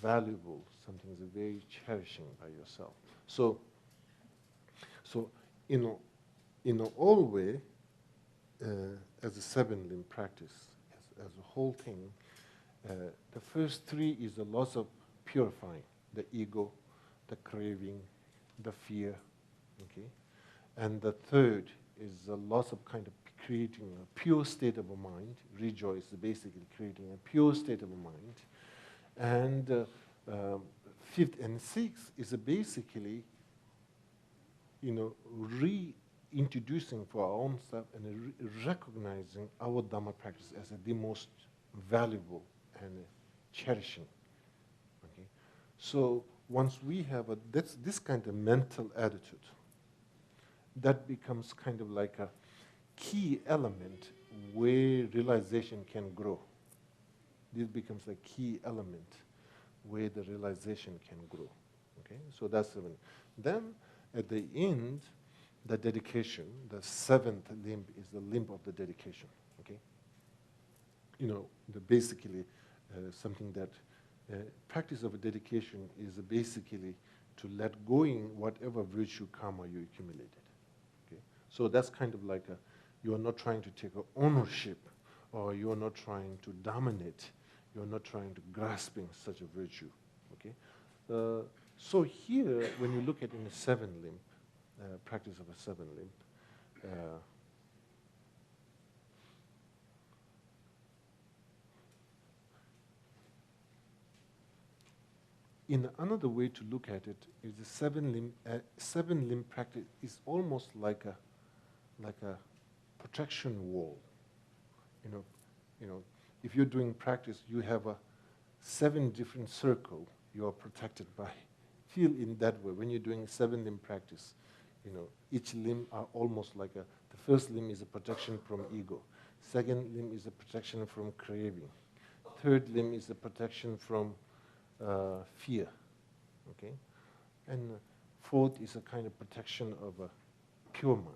valuable, something is very cherishing by yourself. So in all way, as a seven-limb practice, as a whole thing, the first three is the loss of purifying, the ego, the craving, the fear, okay? And the third is the loss of kind of creating a pure state of a mind. Rejoice is basically creating a pure state of a mind. And fifth and sixth is basically, reintroducing for our own self and recognizing our Dhamma practice as the most valuable and cherishing. Okay? So once we have this kind of mental attitude, that becomes kind of like a key element where realization can grow. This becomes a key element where the realization can grow. Okay, so that's seven. Then at the end, the dedication, the seventh limb is the limb of the dedication. Okay, basically something that practice of a dedication is basically to let go in whatever virtue karma you accumulated. Okay, so that's kind of like you are not trying to take ownership, or you are not trying to dominate. You are not trying to grasping such a virtue. Okay, so here when you look at in the seven limb, practice of a seven limb, in another way to look at it is the seven limb practice is almost like a protection wall. If you're doing practice, you have a 7 different circle you are protected by. Feel in that way when you're doing 7 limb practice. Each limb are almost like the first limb is a protection from ego. Second limb is a protection from craving. Third limb is a protection from fear. Okay, and fourth is a kind of protection of a pure mind.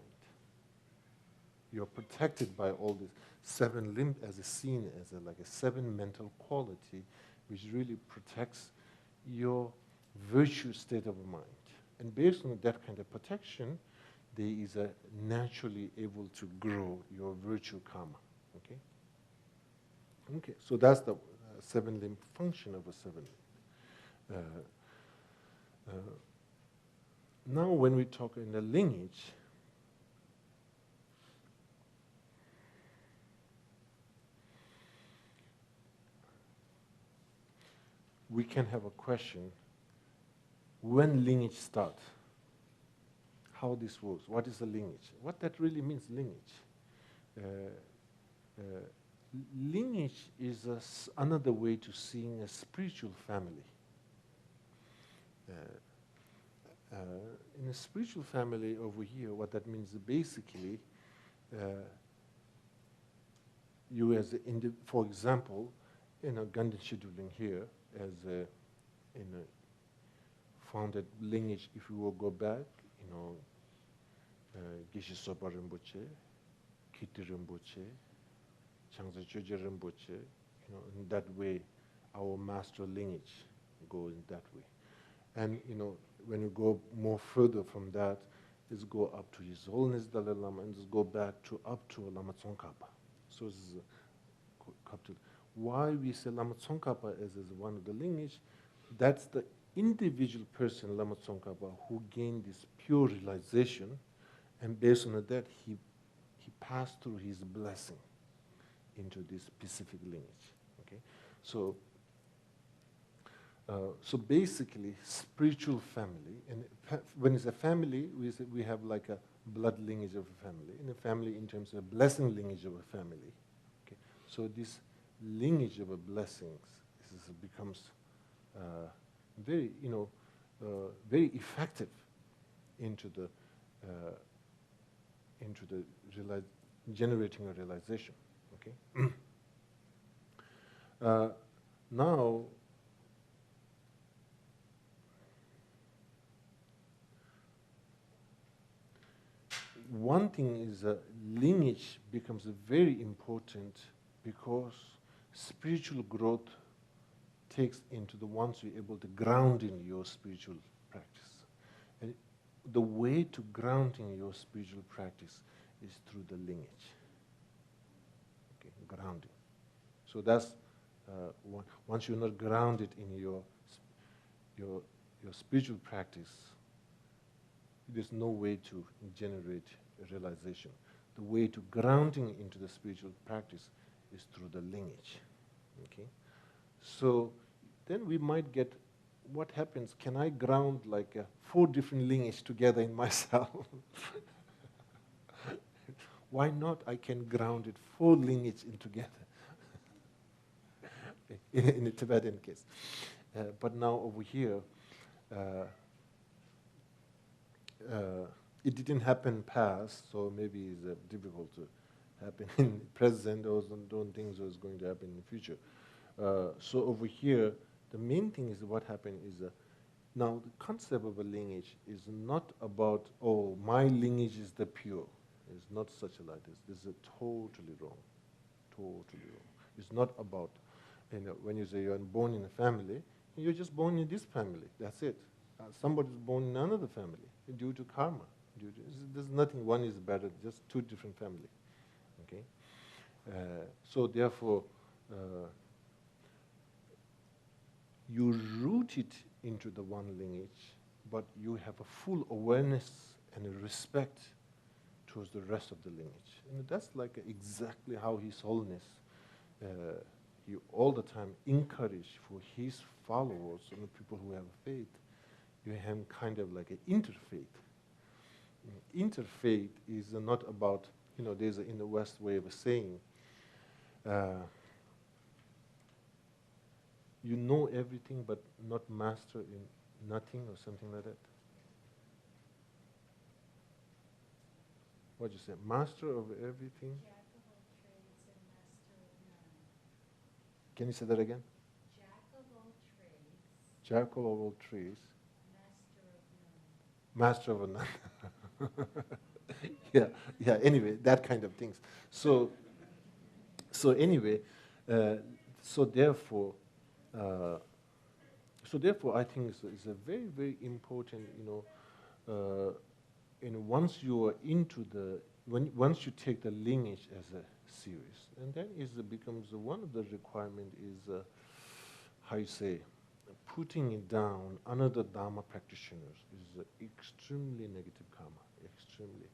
You're protected by all this 7 limbs as a seen as like a 7 mental quality, which really protects your virtue state of mind. And based on that kind of protection, there is a naturally able to grow your virtue karma. Okay. Okay. So that's the 7 limb function of a 7 limb. Now, when we talk in the lineage, we can have a question: when lineage starts, how this works, what is the lineage? What that really means, lineage. Lineage is another way to seeing a spiritual family. In a spiritual family over here, what that means is basically you as for example, Ganden Shedrub here as in a founded lineage. If you will go back, Geshe Sopa Rinpoche, Kiti Rinpoche, Changsa Choje Rinpoche, in that way, our master lineage goes in that way. And, when you go more further from that, is go up to His Holiness Dalai Lama and just go back up to Lama Tsongkhapa. So this is why we say Lama Tsongkhapa as one of the lineage. That's the individual person, Lama Tsongkhapa, who gained this pure realization, and based on that, he passed through his blessing into this specific lineage. Okay, so basically, spiritual family, and when it's a family, we have like a blood lineage of a family, and a family in terms of a blessing lineage of a family. Okay, so this lineage of a blessings becomes very, very effective into the generating a realization. Okay, now. One thing is lineage becomes very important because spiritual growth takes into the ones you're able to ground in your spiritual practice. And the way to ground in your spiritual practice is through the lineage. Okay, grounding. So that's once you're not grounded in your spiritual practice, there's no way to generate a realization. The way to grounding into the spiritual practice is through the lineage. Okay? So then we might get, what happens? Can I ground like 4 different lineages together in myself? Why not? I can ground it 4 lineages in together. in the Tibetan case. But now over here, it didn't happen past, so maybe it's difficult to happen in present, or don't think so it's going to happen in the future. So over here, the main thing is what happened is, now the concept of a lineage is not about, oh, my lineage is the pure. It's not such a like this. This is totally wrong. Totally wrong. It's not about, when you say you're born in a family, you're just born in this family. That's it. Somebody's born in another family due to karma. There's nothing, one is better, just 2 different families. Okay? So therefore, you root it into the one lineage, but you have a full awareness and a respect towards the rest of the lineage. And that's like exactly how His Holiness, he all the time encourage for his followers and the people who have faith. You have kind of like an interfaith. Interfaith is not about, there's in the West way of saying, you know everything but not master in nothing or something like that. What you say? Master of everything? Jack of all trades and master of none. Can you say that again? Jack of all trades. Jack of all trades. Master of none. Master of none. yeah. Anyway, that kind of things. So anyway, so therefore, I think it's a very, very important, and once you are into once you take the lineage as a series, and then it becomes one of the requirement is, how you say, putting it down another Dharma practitioners is extremely negative karma, extremely.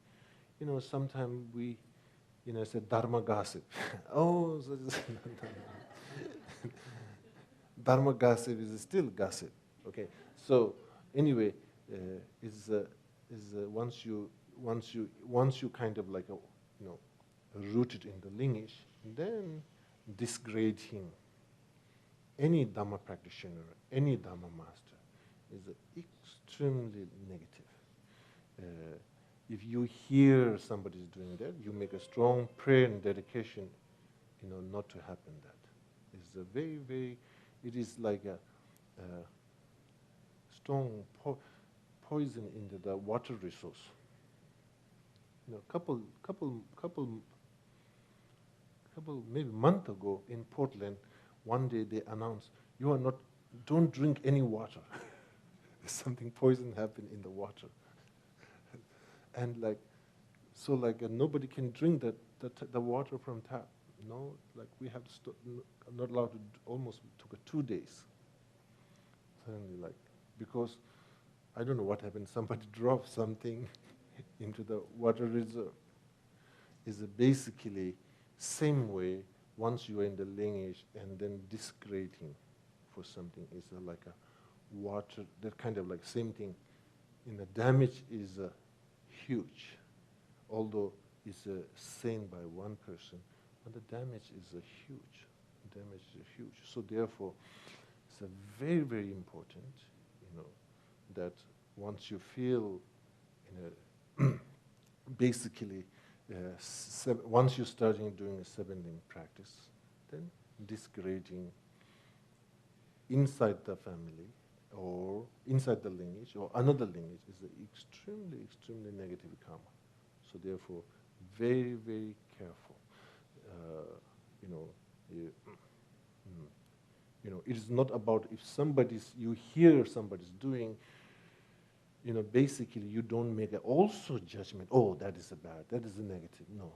Sometimes we, say Dharma gossip. Oh, Dharma gossip is still gossip. Okay, so anyway, once you kind of like rooted in the lineage, then disgrading any Dhamma practitioner, any Dhamma master is extremely negative. If you hear somebody is doing that, you make a strong prayer and dedication not to happen that. It's a very, very, it is like a strong poison into the water resource. Couple maybe month ago in Portland, one day they announced, don't drink any water. Something poison happened in the water. And nobody can drink the water from tap. No, we have to not allowed to, almost took 2 days. Suddenly, because I don't know what happened, somebody dropped something into the water reserve. Is basically same way once you are in the lineage and then disgrading for something is like a water, that kind of same thing. The damage is huge, although it's seen by one person, but the damage is huge. So therefore, it's very, very important, that once you feel, basically, once you're starting doing a 7-limb practice, then disgrading inside the family or inside the lineage or another lineage is an extremely, extremely negative karma. So therefore, very, very careful. It is not about if you hear somebody's doing, basically you don't make also judgment, oh, that is a bad, that is a negative. No.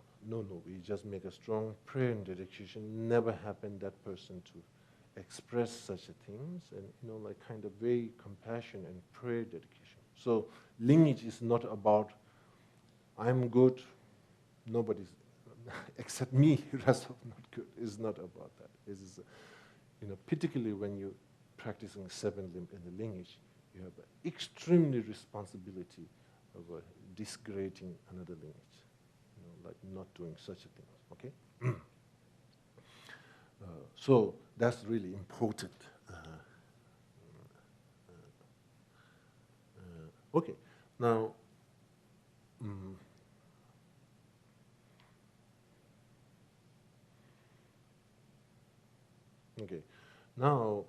We just make a strong prayer and dedication, never happen that person to express such things, and kind of very compassion and prayer dedication. So lineage is not about I'm good, nobody's except me, rest of not good. It's not about that. It is, particularly when you're practicing 7-limb in the lineage, you have extremely responsibility of disgrading another lineage, not doing such a thing. Okay. So that's really important. Okay, now, okay, now,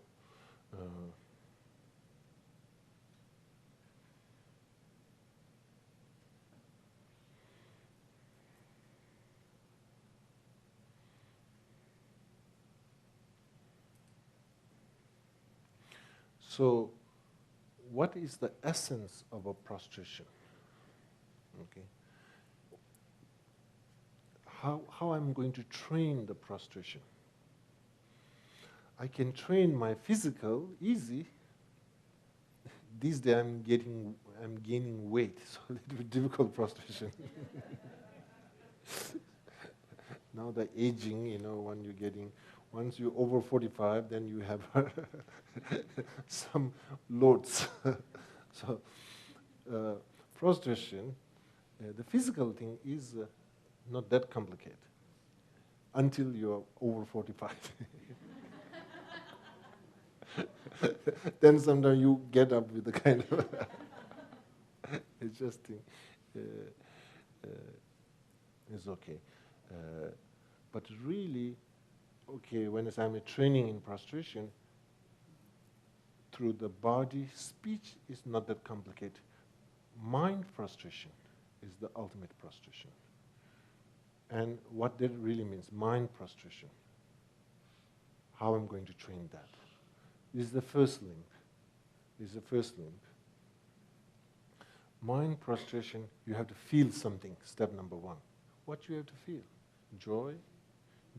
so, what is the essence of a prostration? Okay. How I'm going to train the prostration? I can train my physical easy. These days I'm gaining weight, so a little bit difficult prostration. Now the aging, when you're getting. Once you're over 45, then you have some loads. So, prostration, the physical thing is not that complicated until you're over 45. Then sometimes you get up with the kind of adjusting. It's okay. But really, okay, when I'm training in prostration, through the body, speech is not that complicated. Mind prostration is the ultimate prostration. And what that really means, mind prostration, how I'm going to train that. This is the first limb. Mind prostration, you have to feel something, step number 1. What you have to feel? Joy.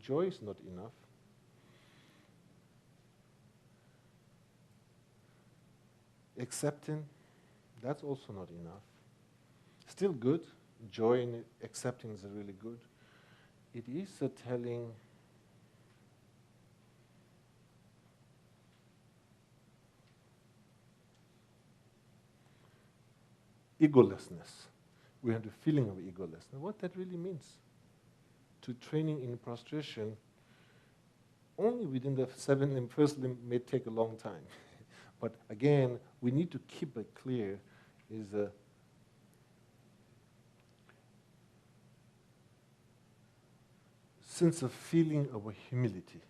Joy is not enough. Accepting, that's also not enough. Still good. Joy in accepting is really good. It is telling egolessness. We have the feeling of egolessness. What that really means. To training in prostration, only within the 7 limb, first limb may take a long time. But again, we need to keep it clear is sense of feeling of a humility.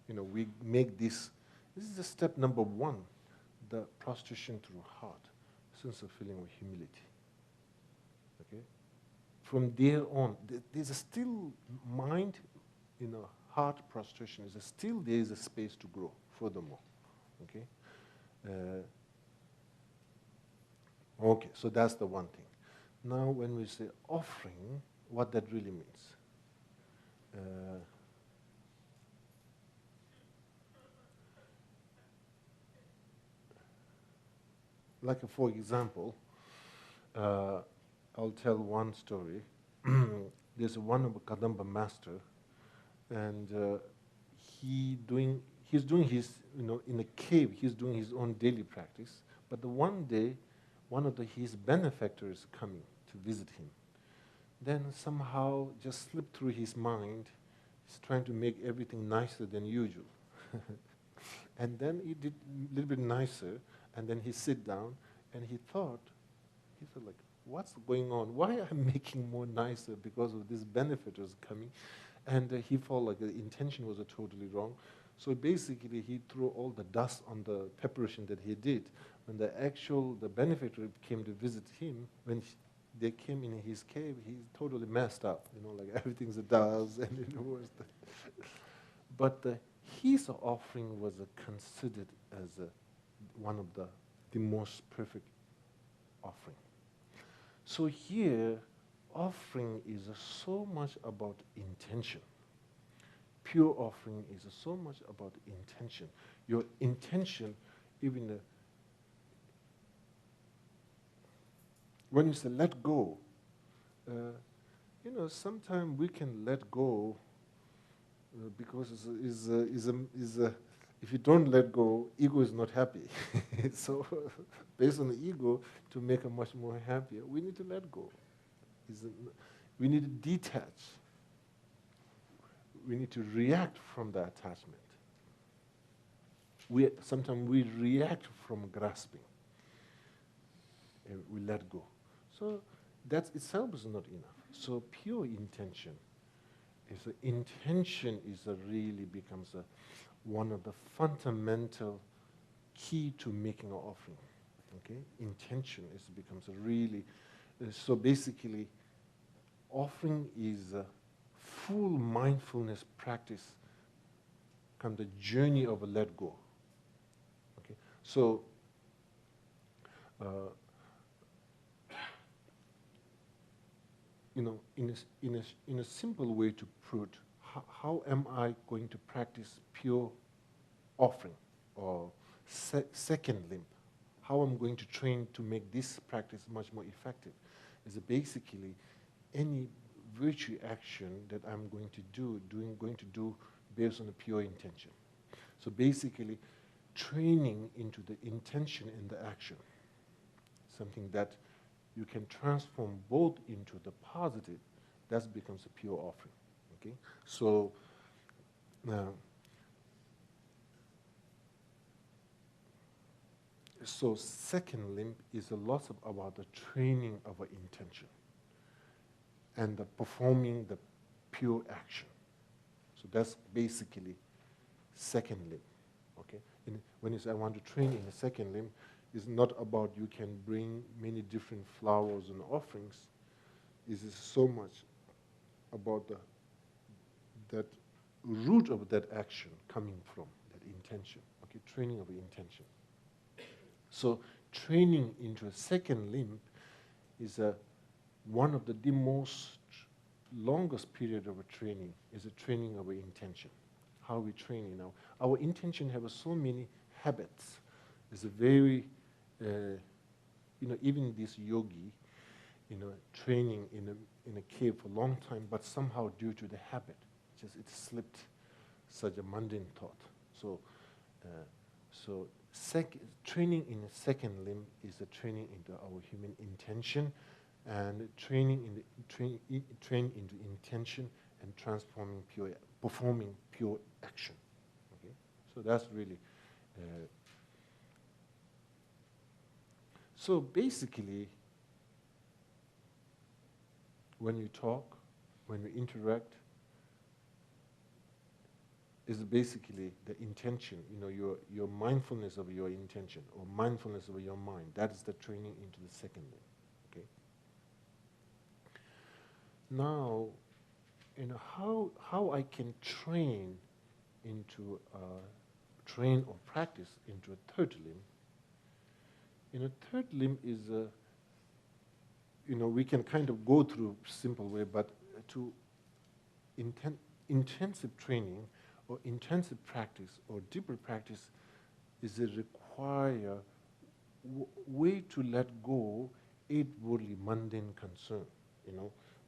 We make this is the step number one, the prostration through heart, sense of feeling of humility. Okay? From there on, there's a still mind, heart prostration, there is a space to grow furthermore. Okay? Okay, so that's the one thing. Now when we say offering, what that really means. Like for example, I'll tell one story. There's one of a Kadamba master, and he's doing his, in a cave, he's doing his own daily practice. But the one day, one of his benefactors coming to visit him. Then somehow just slipped through his mind, he's trying to make everything nicer than usual. And then he did a little bit nicer, and then he sit down, and he thought like, what's going on? Why am I making more nicer because of this benefactors coming? And he felt like the intention was totally wrong. So basically, he threw all the dust on the preparation that he did. When the benefactor came to visit him, when they came in his cave, he's totally messed up. Like everything's a dust and worse. But his offering was considered as one of the most perfect offering. So here, offering is so much about intention. Pure offering is so much about intention. Your intention, even when you say let go, sometimes we can let go because if you don't let go, ego is not happy. So based on the ego, to make it much more happier, we need to let go. We need to detach. We need to react from the attachment. Sometimes we react from grasping. And we let go. So that itself is not enough. So pure intention really becomes one of the fundamental key to making an offering. Okay, intention becomes a really. So basically, offering is a full mindfulness practice, kind of the journey of a let go. Okay, so. In a simple way to put, how am I going to practice pure offering or second limb? How I'm going to train to make this practice much more effective is basically any virtue action that I'm going to do based on a pure intention. So basically, training into the intention and the action, something that you can transform both into the positive, that becomes a pure offering. Okay, so second limb is a lot about the training of an intention and the performing the pure action. So that's basically second limb. Okay, when you say I want to train in the second limb, it's not about you can bring many different flowers and offerings. It is so much about that root of that action coming from that intention. Okay, training of intention. So training into a second limb is one of the most longest period of a training is a training of an intention. How we train now. Our intention have so many habits. It's a very even this yogi, training in a cave for a long time, but somehow due to the habit, it slipped such a mundane thought. So, training in the second limb is a training into our human intention, and training into intention and performing pure action. Okay, so that's really. So basically, when we talk, when we interact, is basically the intention, your mindfulness of your intention or mindfulness of your mind. That is the training into the second limb. Okay. Now, how I can train or practice into a third limb. A third limb is we can kind of go through simple way, but to intensive training or intensive practice or deeper practice is a require way to let go eight worldly mundane concern.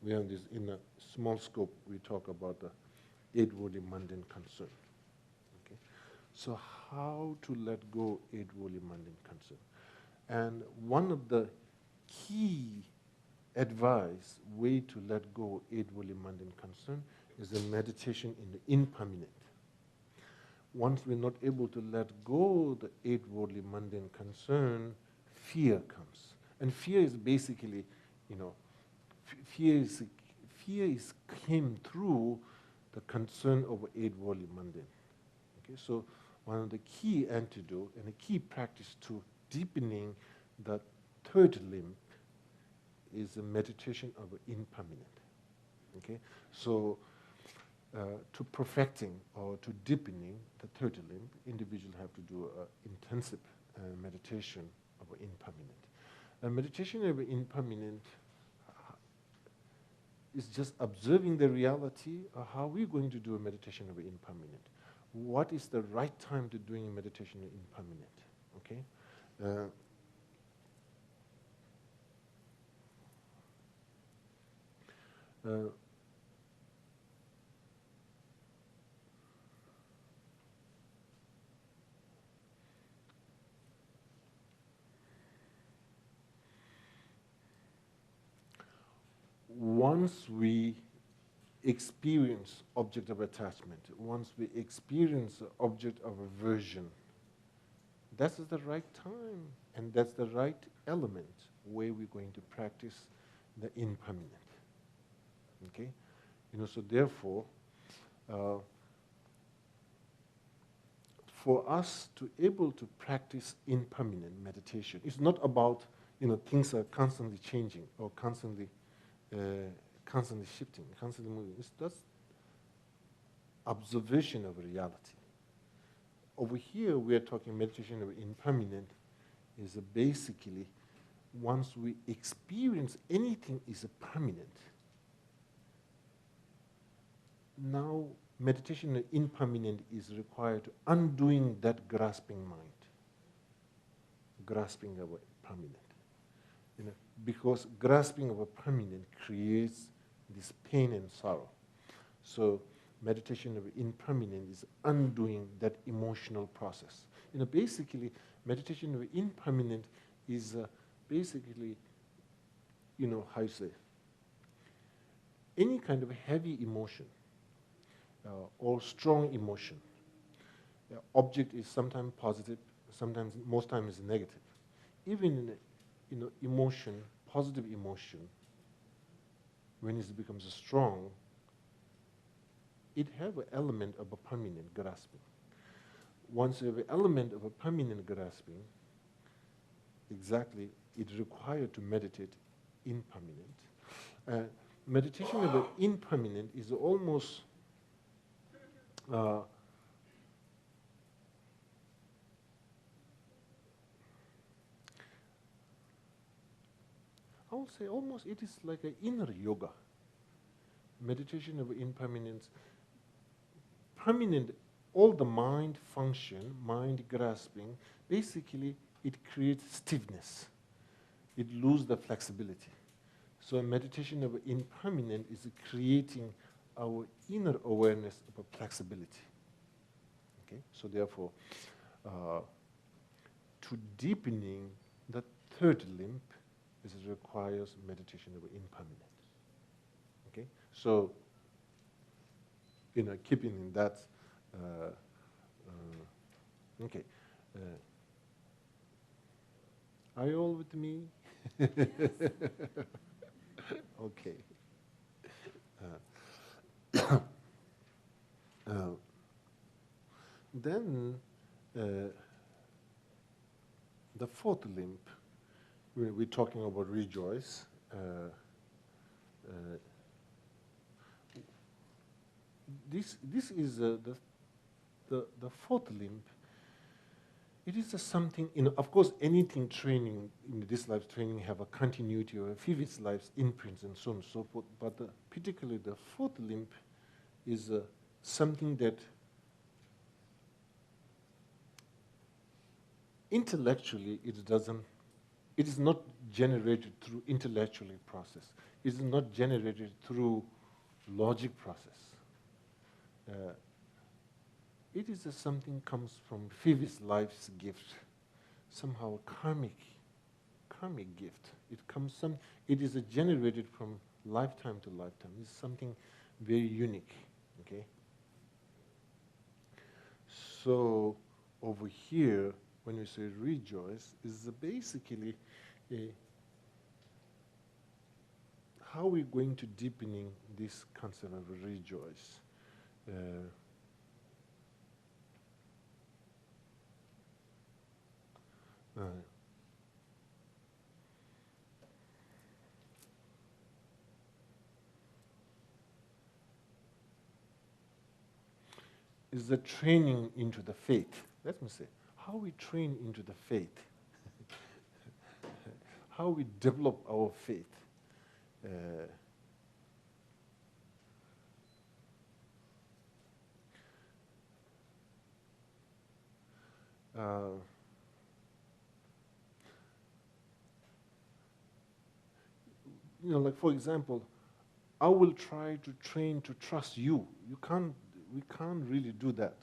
We have this in a small scope. We talk about the eight worldly mundane concern. Okay, so how to let go eight worldly mundane concern? And one of the key advice way to let go eight worldly mundane concern is a meditation in the impermanent. Once we're not able to let go the eight worldly mundane concern, fear comes. And fear is basically, fear is came through the concern over eight worldly mundane. Okay, so one of the key antidote and a key practice to deepening the third limb is a meditation of impermanent. Okay, so to perfecting or to deepening the third limb, individuals have to do intensive meditation of impermanent. Meditation of impermanent is just observing the reality of how we're going to do a meditation of impermanent. What is the right time to doing a meditation of impermanent? Okay. Once we experience object of attachment, once we experience object of aversion, that's the right time and that's the right element where we're going to practice the impermanent. Okay, so therefore, for us to able to practice impermanent meditation, it's not about things are constantly changing or constantly shifting, constantly moving. It's just observation of reality. Over here, we are talking meditation of impermanent is basically once we experience anything is a permanent. Now, meditation of impermanent is required to undoing that grasping mind, grasping of a permanent. Because grasping of a permanent creates this pain and sorrow. So meditation of impermanent is undoing that emotional process. Basically, meditation of impermanent is basically, how you say, any kind of heavy emotion or strong emotion. Object is sometimes positive, sometimes, most times is negative. Even emotion, positive emotion, when it becomes strong, it have an element of a permanent grasping. Once you have an element of a permanent grasping, exactly, it's required to meditate impermanent. Meditation of impermanent is almost I would say almost it is like an inner yoga. Meditation of impermanence. Permanent, all the mind function, mind grasping, basically it creates stiffness. It loses the flexibility. So a meditation of impermanent is creating our inner awareness of a flexibility. Okay, so therefore, to deepening the third limb, this requires meditation of impermanent. Okay, so keeping in that. Okay, are you all with me? Okay. Then the fourth limb, we're talking about rejoice. This is the fourth limb. It is something, of course, anything training, in this life training, have a continuity or a previous life's imprints and so on and so forth, but particularly the fourth limb is something that intellectually it is not generated through intellectually process. It is not generated through logic process. It is something comes from previous life's gift, somehow karmic gift. It is generated from lifetime to lifetime. It's something very unique. Okay. So over here, when you say rejoice, is basically how we're going to deepening this concept of rejoice. Is the training into the faith. Let me say, how we train into the faith, how we develop our faith. Like for example, I will try to train to trust you. We can't really do that.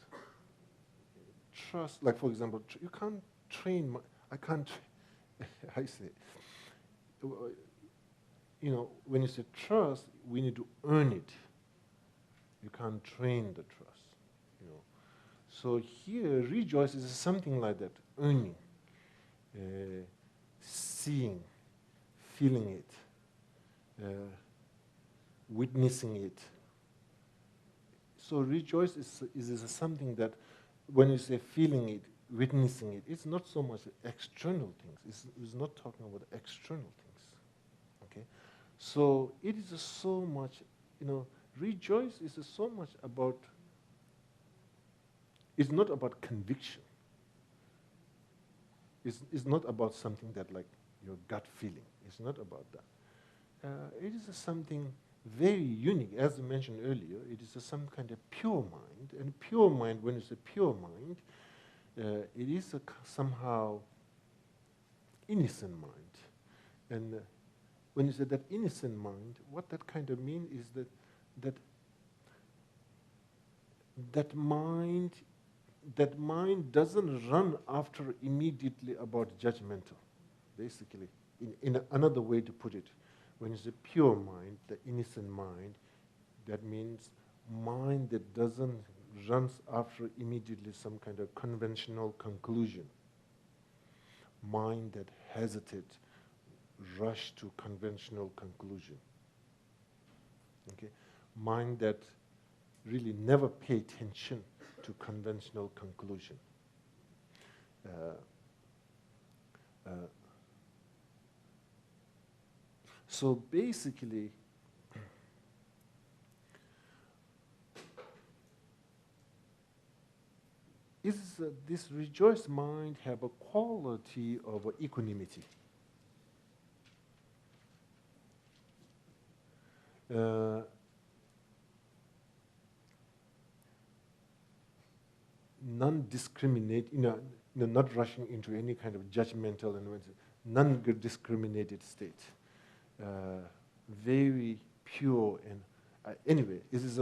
Trust, like for example, you can't train. I can't. I say, when you say trust, we need to earn it. You can't train the trust. So here, rejoice is something like that: earning, seeing, feeling it, witnessing it. So rejoice is something that, when you say feeling it, witnessing it, it's not so much external things. It's not talking about external things. Okay, so it is so much. Rejoice is so much about. It's not about conviction. It's not about something that like your gut feeling. It's not about that. It is something very unique. As I mentioned earlier, it is some kind of pure mind. And pure mind, when it's a pure mind, it is somehow innocent mind. And when you say that innocent mind, what that kind of means is that mind doesn't run after immediately about judgmental. Basically, in another way to put it, when it's a pure mind, the innocent mind, that means mind that doesn't runs after immediately some kind of conventional conclusion. Mind that hesitates, rush to conventional conclusion. Okay, mind that really never pay attention to conventional conclusion. So basically, this rejoiced mind have a quality of equanimity. Non-discriminate, not rushing into any kind of judgmental and non-discriminated state. Very pure and anyway, it is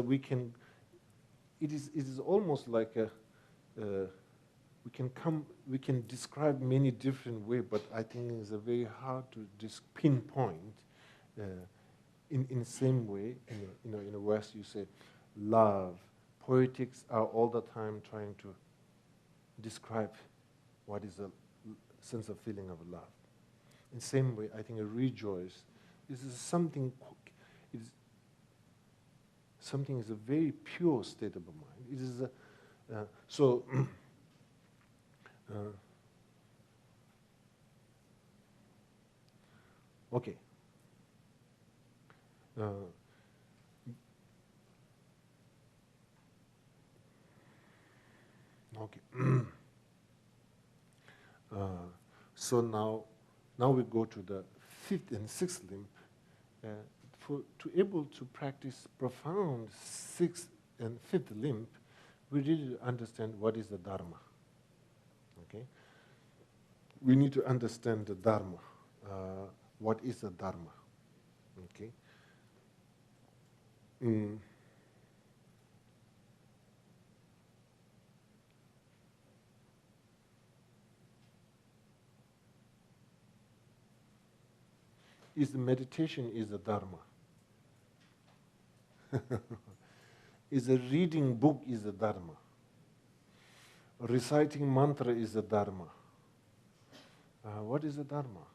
almost like we can describe many different ways, but I think it's a very hard to pinpoint. In the same way, in the West, you say love. Poetics are all the time trying to describe what is a sense of feeling of love. In the same way, I think a rejoice is something. Something is a very pure state of the mind. It is So, okay. Okay. So now we go to the fifth and sixth limb. To able to practice profound sixth and fifth limb, we really understand what is the Dharma. Okay, we need to understand the Dharma. What is the Dharma? Okay. Is the meditation is the Dharma? Is a reading book is the Dharma? Reciting mantra is the Dharma? What is the Dharma?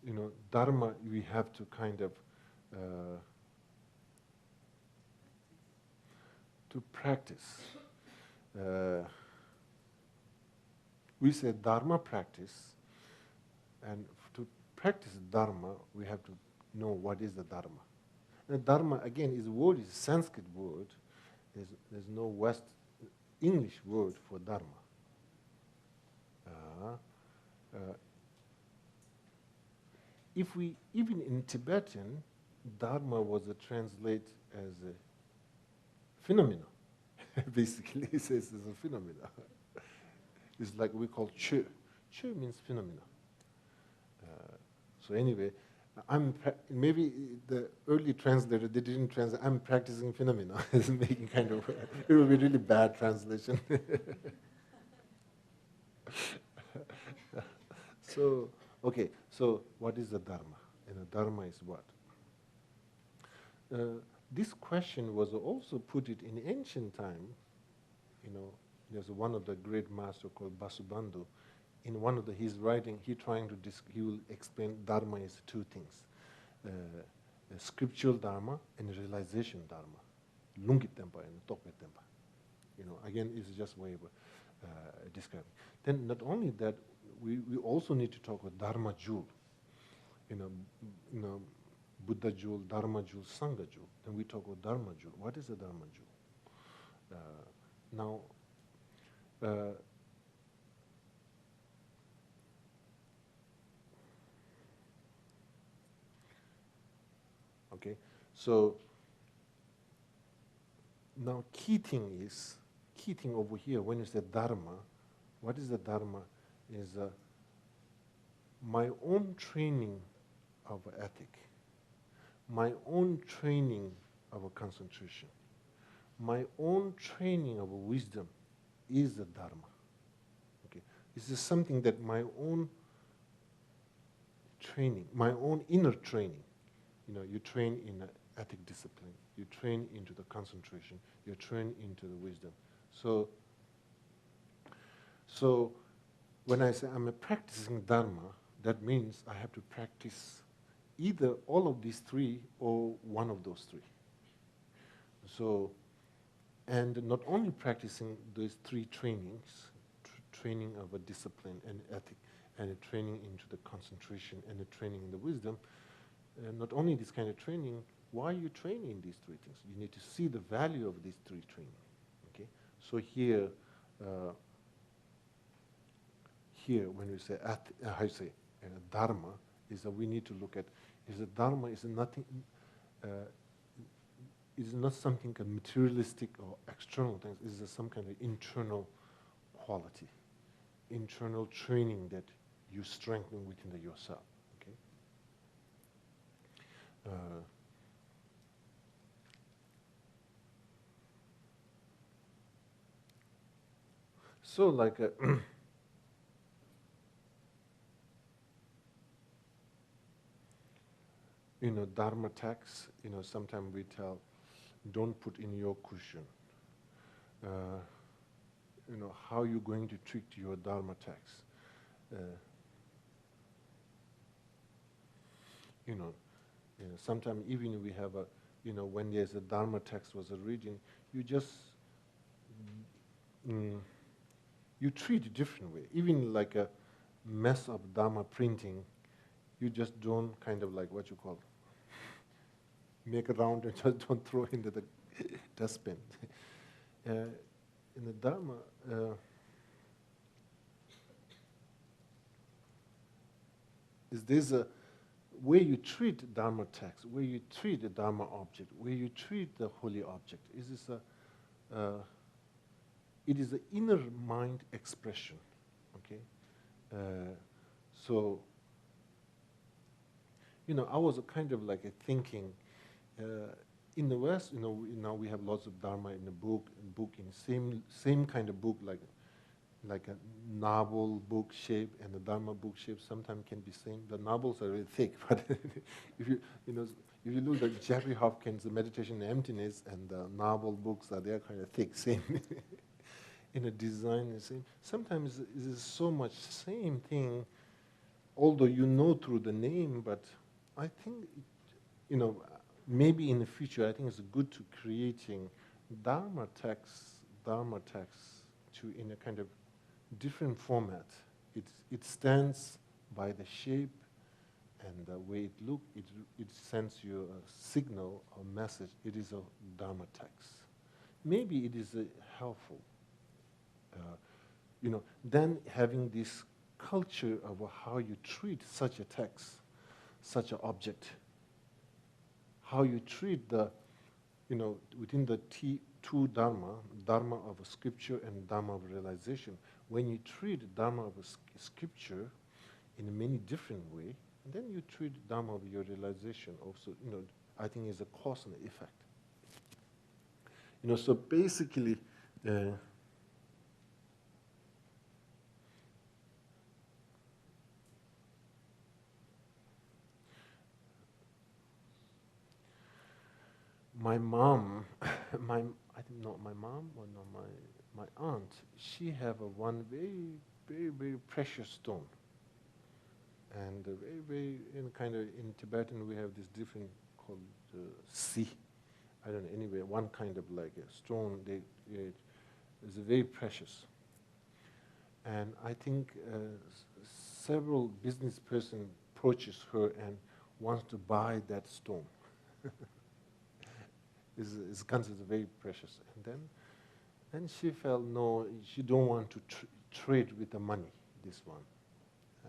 You know, Dharma, we have to kind of to practice. We say Dharma practice, and to practice Dharma, we have to know what is the Dharma. And Dharma, again, is a word, is a Sanskrit word. There's no West English word for Dharma. If we, even in Tibetan, Dharma was translated as a phenomena. Basically, it says it's a phenomena. It's like we call Che. Che means phenomena. So anyway, maybe the early translator, they didn't translate, I'm practicing phenomena. It's making kind of, it will be really bad translation. So, okay, so what is the Dharma? And the Dharma is what? This question was also put it in ancient time. You know, there's one of the great master called Vasubandhu. In one of his writing, he will explain Dharma is two things: scriptural Dharma and realization Dharma. Lungit Tempa and Tokpe Tempa. You know, again, it's just way of describing. Then not only that, we also need to talk about Dharma jewel. You know, Buddha jewel, Dharma jewel, Sangha jewel. Then we talk about Dharma jewel. What is a Dharma jewel? Okay, so now key thing over here, when you say Dharma, what is the Dharma? Is my own training of ethic, my own training of a concentration, my own training of a wisdom is the Dharma. Okay, this is something that my own training, my own inner training. You know, you train in ethic discipline, you train into the concentration, you train into the wisdom. So when I say I'm practicing Dharma, that means I have to practice either all of these three or one of those three. So, and not only practicing those three trainings, training of a discipline and ethic, and a training into the concentration and a training in the wisdom, not only this kind of training, why are you training these three things? You need to see the value of these three training. Okay, so here when we say Dharma, is that we need to look at is that Dharma is nothing. Is not something materialistic or external things. It is some kind of internal quality, internal training that you strengthen within yourself. So like you know, Dharma tax, you know, sometimes we tell, don't put in your cushion. You know, how are you going to treat your Dharma tax? You know, sometimes even we have when there's a Dharma text was a reading, you just you treat it different way. Even like a mess of Dharma printing, you just don't kind of like what you call make a round and just don't throw into the dustbin. In the Dharma, there's a way you treat Dharma text, where you treat the Dharma object, where you treat the holy object. It is an inner mind expression, okay? So, I was kind of like thinking, in the West, now we have lots of Dharma in the book in same kind of book, like a novel book shape and the Dharma book shape sometimes can be same. The novels are really thick, but if you look at Jeffrey Hopkins' The Meditation on Emptiness and the novel books they're kind of thick, same. In a design, the same. Sometimes it is so much same thing, although through the name, but I think, maybe in the future, I think it's good to creating Dharma texts to in a kind of different format. It stands by the shape and the way it looks. It sends you a signal or message. It is a Dharma text. Maybe it is helpful. Then having this culture of how you treat such a text, such an object, how you treat the, within the two Dharma of a scripture and Dharma of realization. When you treat Dharma of a scripture in a many different way, then you treat Dharma of your realization also, I think is a cause and effect. So basically, my mom, my aunt, she have one very, very, very precious stone. And very, very, in Tibetan we have this different called si. I don't know, anyway, one kind of like a stone, is very precious. And I think several business person approaches her and wants to buy that stone. Is considered very precious. And then she felt, no, she don't want to trade with the money, this one.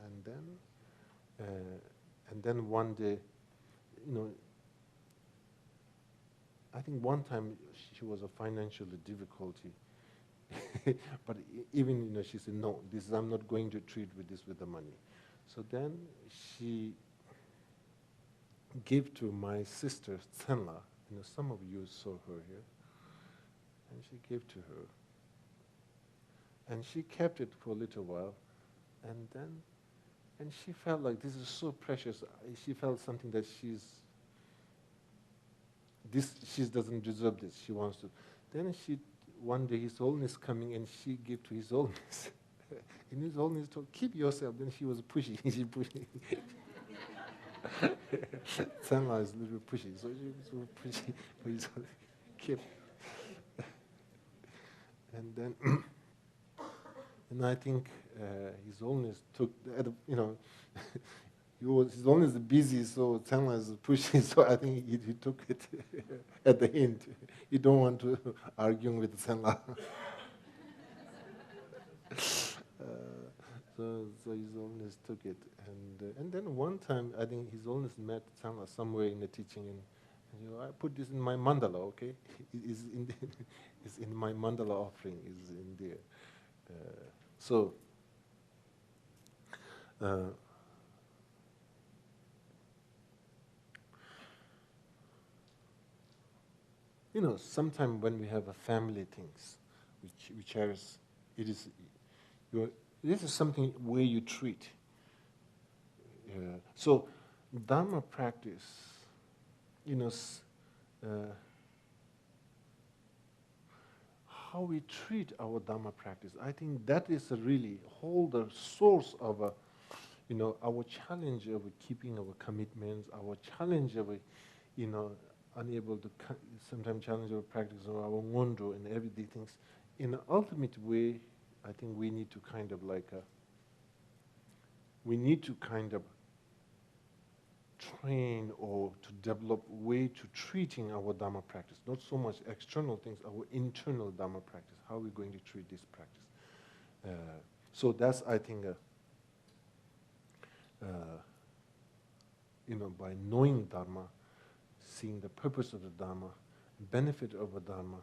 And then one day, I think one time she was a financial difficulty. But even, she said, no, I'm not going to trade with this with the money. So then she gave to my sister, Tsenla. Some of you saw her here. And she gave to her. And she kept it for a little while. And she felt like this is so precious. She felt something that she doesn't deserve this. She wants to. Then one day His Holiness coming and she gave to His Holiness. And His Holiness told, keep yourself. Then she was pushy. She pushed. Sanla is a little pushy, so she was so pushy, but His Holiness kept. And then, and I think His Holiness took, His Holiness is busy, so Sanla is pushy, so I think he took it at the end. You don't want to argue with Sanla. So His Holiness took it, and then one time I think His Holiness met Sanla somewhere in the teaching, and I put this in my mandala, okay? It's in my mandala offering, is in there. Sometimes when we have a family things, which this is something where you treat. So Dharma practice, how we treat our Dharma practice, I think that is really the source of our challenge of keeping our commitments, our challenge of, unable to sometimes challenge our practice or our mundo and everyday things. In an ultimate way, I think we need to kind of train or to develop way to treating our Dharma practice. Not so much external things, our internal Dharma practice. How are we going to treat this practice? So that's, I think, by knowing Dharma, seeing the purpose of the Dharma, benefit of a Dharma,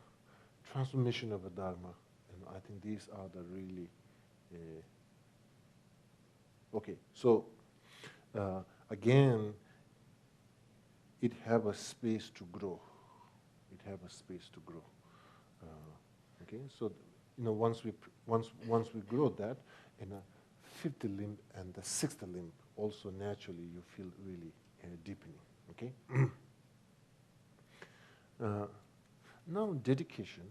transformation of a Dharma, and I think these are the really okay. So again, it have a space to grow. It have a space to grow. Okay, so once we grow that, in a fifth limb and the sixth limb, also naturally you feel really deepening. Okay. Now dedication.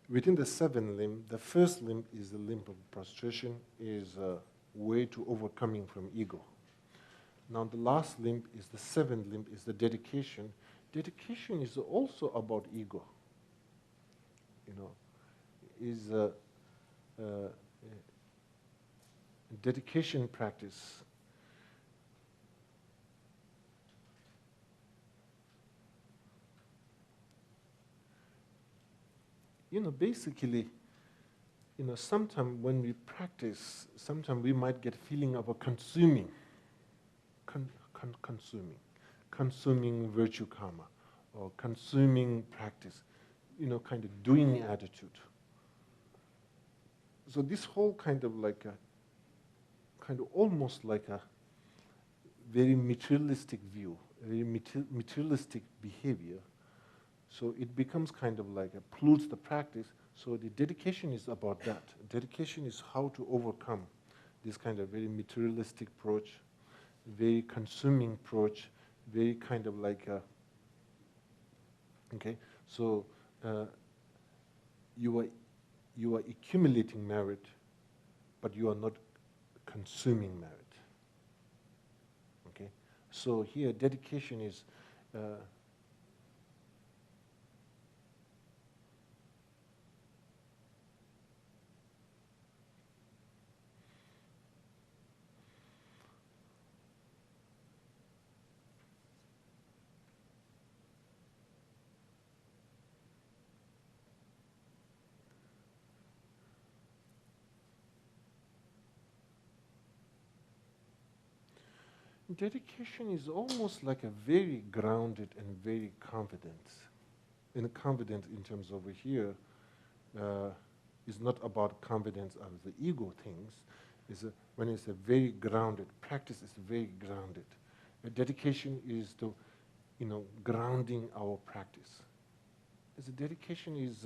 Within the seven limb, the first limb is the limb of prostration, is a way to overcoming from ego. Now the last limb is the seventh limb, is the dedication. Dedication is also about ego. Is a dedication practice. Basically, sometimes when we practice, sometimes we might get feeling of a consuming virtue karma, or consuming practice, kind of doing attitude. So this whole kind of almost like a very materialistic view, a very materialistic behavior. So it becomes kind of like pollutes the practice. So the dedication is about that. Dedication is how to overcome this kind of very materialistic approach, very consuming approach, very kind of like okay. So you are accumulating merit, but you are not consuming merit. Okay. So here dedication is. Dedication is almost like a very grounded and very confident. And confident in terms over here is not about confidence of the ego things. When it's a very grounded, practice is very grounded. Dedication is to, grounding our practice. As a dedication is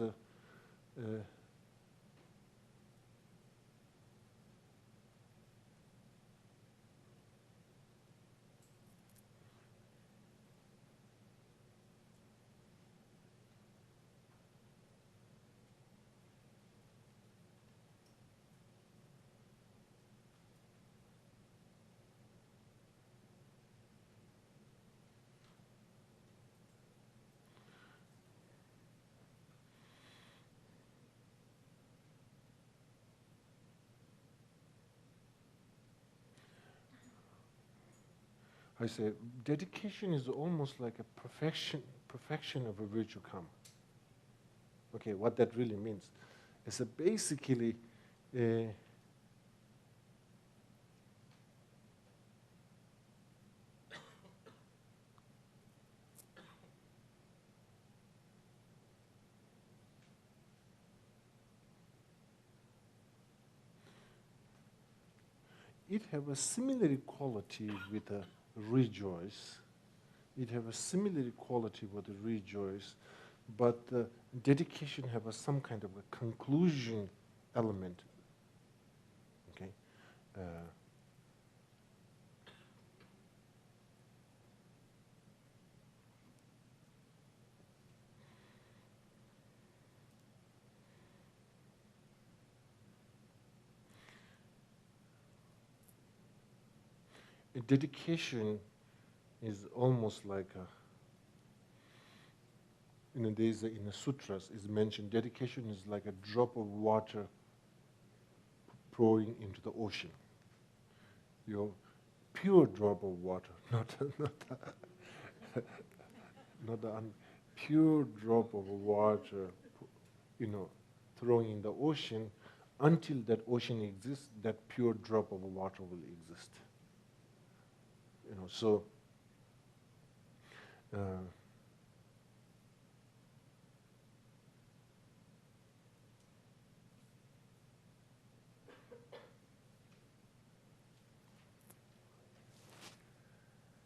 I say dedication is almost like a perfection of a virtue karma. Okay, what that really means is basically it have a similar quality with a rejoice. It have a similar quality with a rejoice, but dedication have some kind of a conclusion element. Okay. A dedication is almost like a, in the sutras is mentioned, dedication is like a drop of water pouring into the ocean. Your pure drop of water, not a pure drop of water, throwing in the ocean. Until that ocean exists, that pure drop of water will exist. So.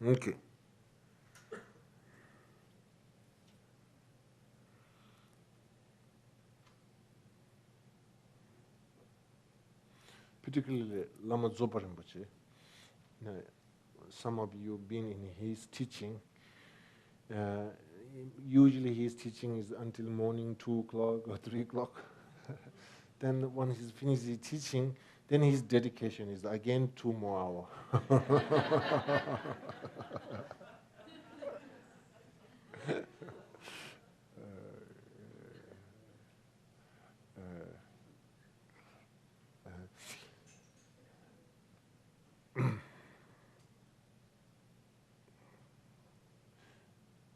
Okay. Particularly Lama Zopa Rinpoche, some of you been in his teaching. Usually his teaching is until morning 2 o'clock or 3 o'clock. Then when he's finished his teaching, then his dedication is again 2 more hours.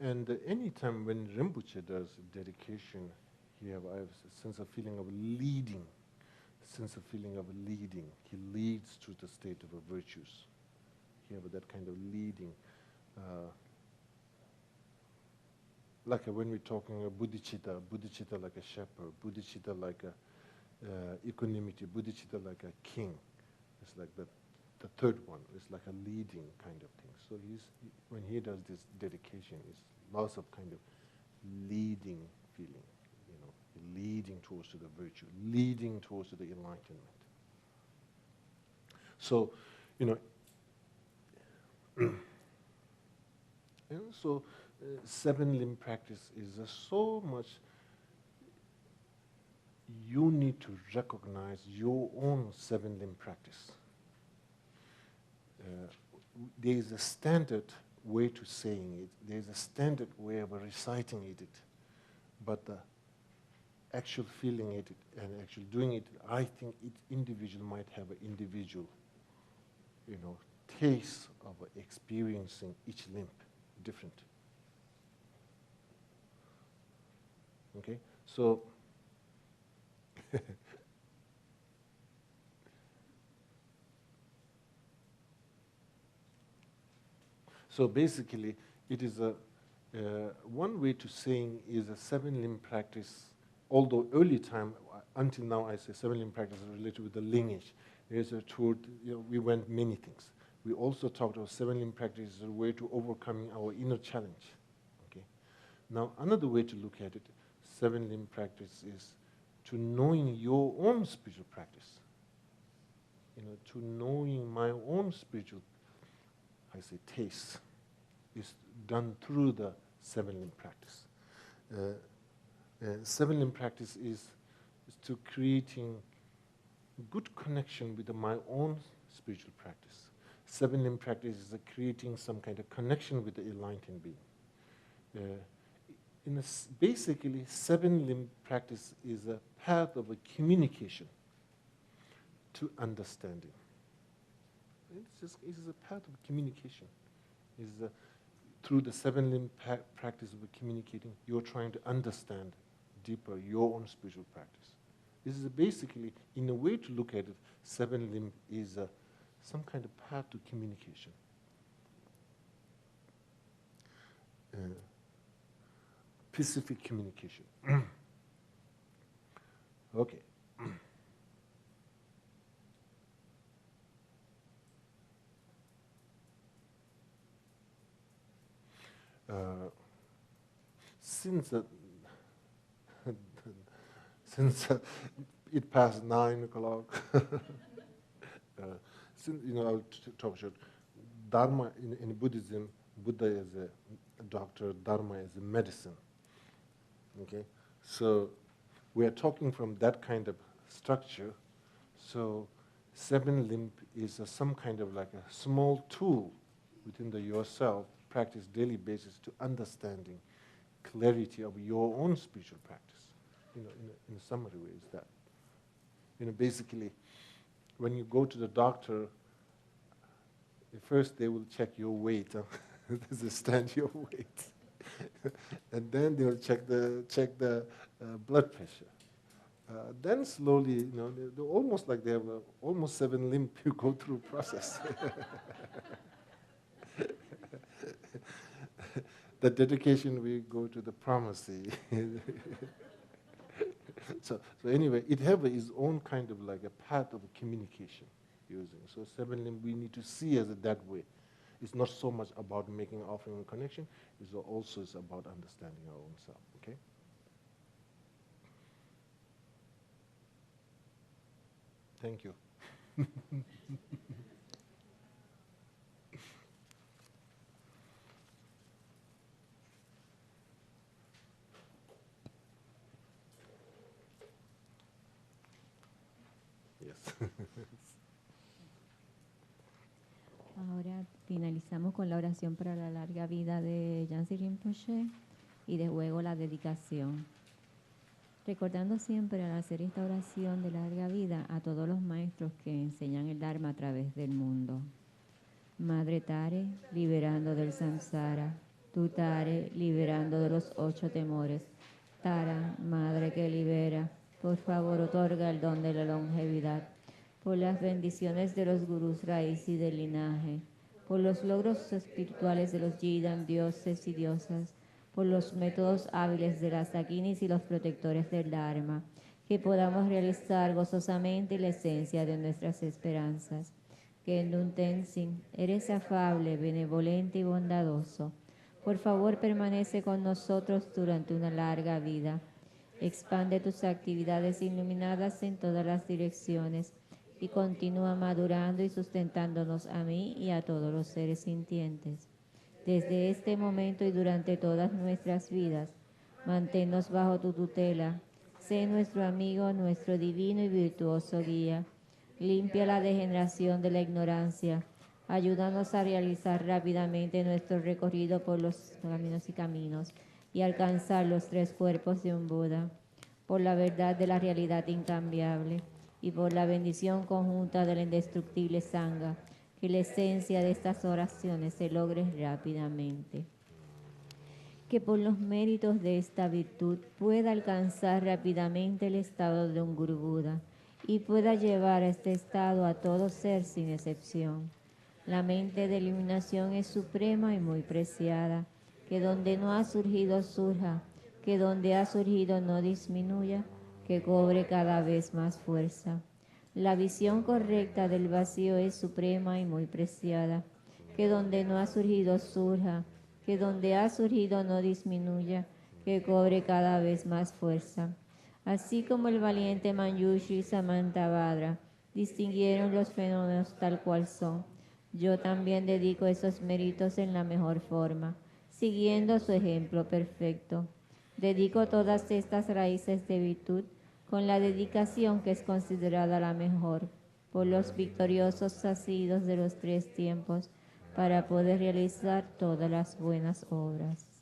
And any time when Rinpoche does dedication, I have a sense of feeling of leading. He leads to the state of virtues. He have that kind of leading. Like when we're talking about Bodhicitta like a shepherd, Bodhicitta like a equanimity, Bodhicitta like a king. It's like the third one is like a leading kind of thing. So when he does this dedication, it's lots of kind of leading feeling, leading towards to the virtue, leading towards to the enlightenment. So, and so seven limb practice is so much. You need to recognize your own seven limb practice. There is a standard way to saying it. There is a standard way of reciting it. But the actual feeling it and actually doing it, I think each individual might have an individual, taste of experiencing each limb different. Okay, so. So basically, it is one way to saying is a seven limb practice. Although early time, until now, I say seven limb practice is related with the lineage. There's a truth. We went many things. We also talked about seven limb practice as a way to overcoming our inner challenge. Okay. Now another way to look at it, seven limb practice is to knowing your own spiritual practice. To knowing my own spiritual, I say taste, is done through the seven limb practice. Seven limb practice is to creating good connection with my own spiritual practice. Seven limb practice is creating some kind of connection with the enlightened being. Basically, seven limb practice is a path of a communication to understanding. It is a path of communication. Through the seven limb practice of communicating, you're trying to understand deeper your own spiritual practice. This is basically, in a way to look at it, seven limb is some kind of path to communication. Specific communication. Okay. Since since it passed 9 o'clock. Since, I'll talk short. Dharma in Buddhism, Buddha is a doctor, Dharma is a medicine. Okay, so we are talking from that kind of structure. So 7 limb is some kind of like a small tool within yourself, practice daily basis to understanding clarity of your own spiritual practice. In a summary way is that. Basically, when you go to the doctor, first they will check your weight. They stand your weight. And then they will check the blood pressure. Then slowly, they're almost like they have almost 7 limb you go through process. The dedication, we go to the pharmacy. So anyway, it has its own kind of like a path of communication using. So 7 limb we need to see as that way. It's not so much about making offering and connection, it's also about understanding our own self, okay? Thank you. Yes. Ahora finalizamos con la oración para la larga vida de Yangsi Rinpoche y de luego la dedicación. Recordando siempre al hacer esta oración de larga vida a todos los maestros que enseñan el Dharma a través del mundo. Madre Tare, liberando del samsara. Tu Tare, liberando de los 8 temores. Tara, Madre que libera, por favor otorga el don de la longevidad. Por las bendiciones de los gurús raíz y del linaje, por los logros espirituales de los Yidan, dioses y diosas, por los métodos hábiles de las Dakinis y los protectores del Dharma, que podamos realizar gozosamente la esencia de nuestras esperanzas. Que en un Tenzin eres afable, benevolente y bondadoso. Por favor, permanece con nosotros durante una larga vida. Expande tus actividades iluminadas en todas las direcciones y continúa madurando y sustentándonos a mí y a todos los seres sintientes. Desde este momento y durante todas nuestras vidas, manténnos bajo tu tutela. Sé nuestro amigo, nuestro divino y virtuoso guía. Limpia la degeneración de la ignorancia. Ayúdanos a realizar rápidamente nuestro recorrido por los caminos y alcanzar los 3 cuerpos de un Buda, por la verdad de la realidad incambiable y por la bendición conjunta de la indestructible Sangha, que la esencia de estas oraciones se logre rápidamente. Que por los méritos de esta virtud pueda alcanzar rápidamente el estado de un Guru Buda y pueda llevar a este estado a todo ser sin excepción. La mente de iluminación es suprema y muy preciada. Que donde no ha surgido surja, que donde ha surgido no disminuya, que cobre cada vez más fuerza. La visión correcta del vacío es suprema y muy preciada. Que donde no ha surgido surja, que donde ha surgido no disminuya, que cobre cada vez más fuerza. Así como el valiente Manjushri y Samantabhadra distinguieron los fenómenos tal cual son, yo también dedico esos méritos en la mejor forma, siguiendo su ejemplo perfecto. Dedico todas estas raíces de virtud con la dedicación que es considerada la mejor por los victoriosos asidos de los 3 tiempos para poder realizar todas las buenas obras.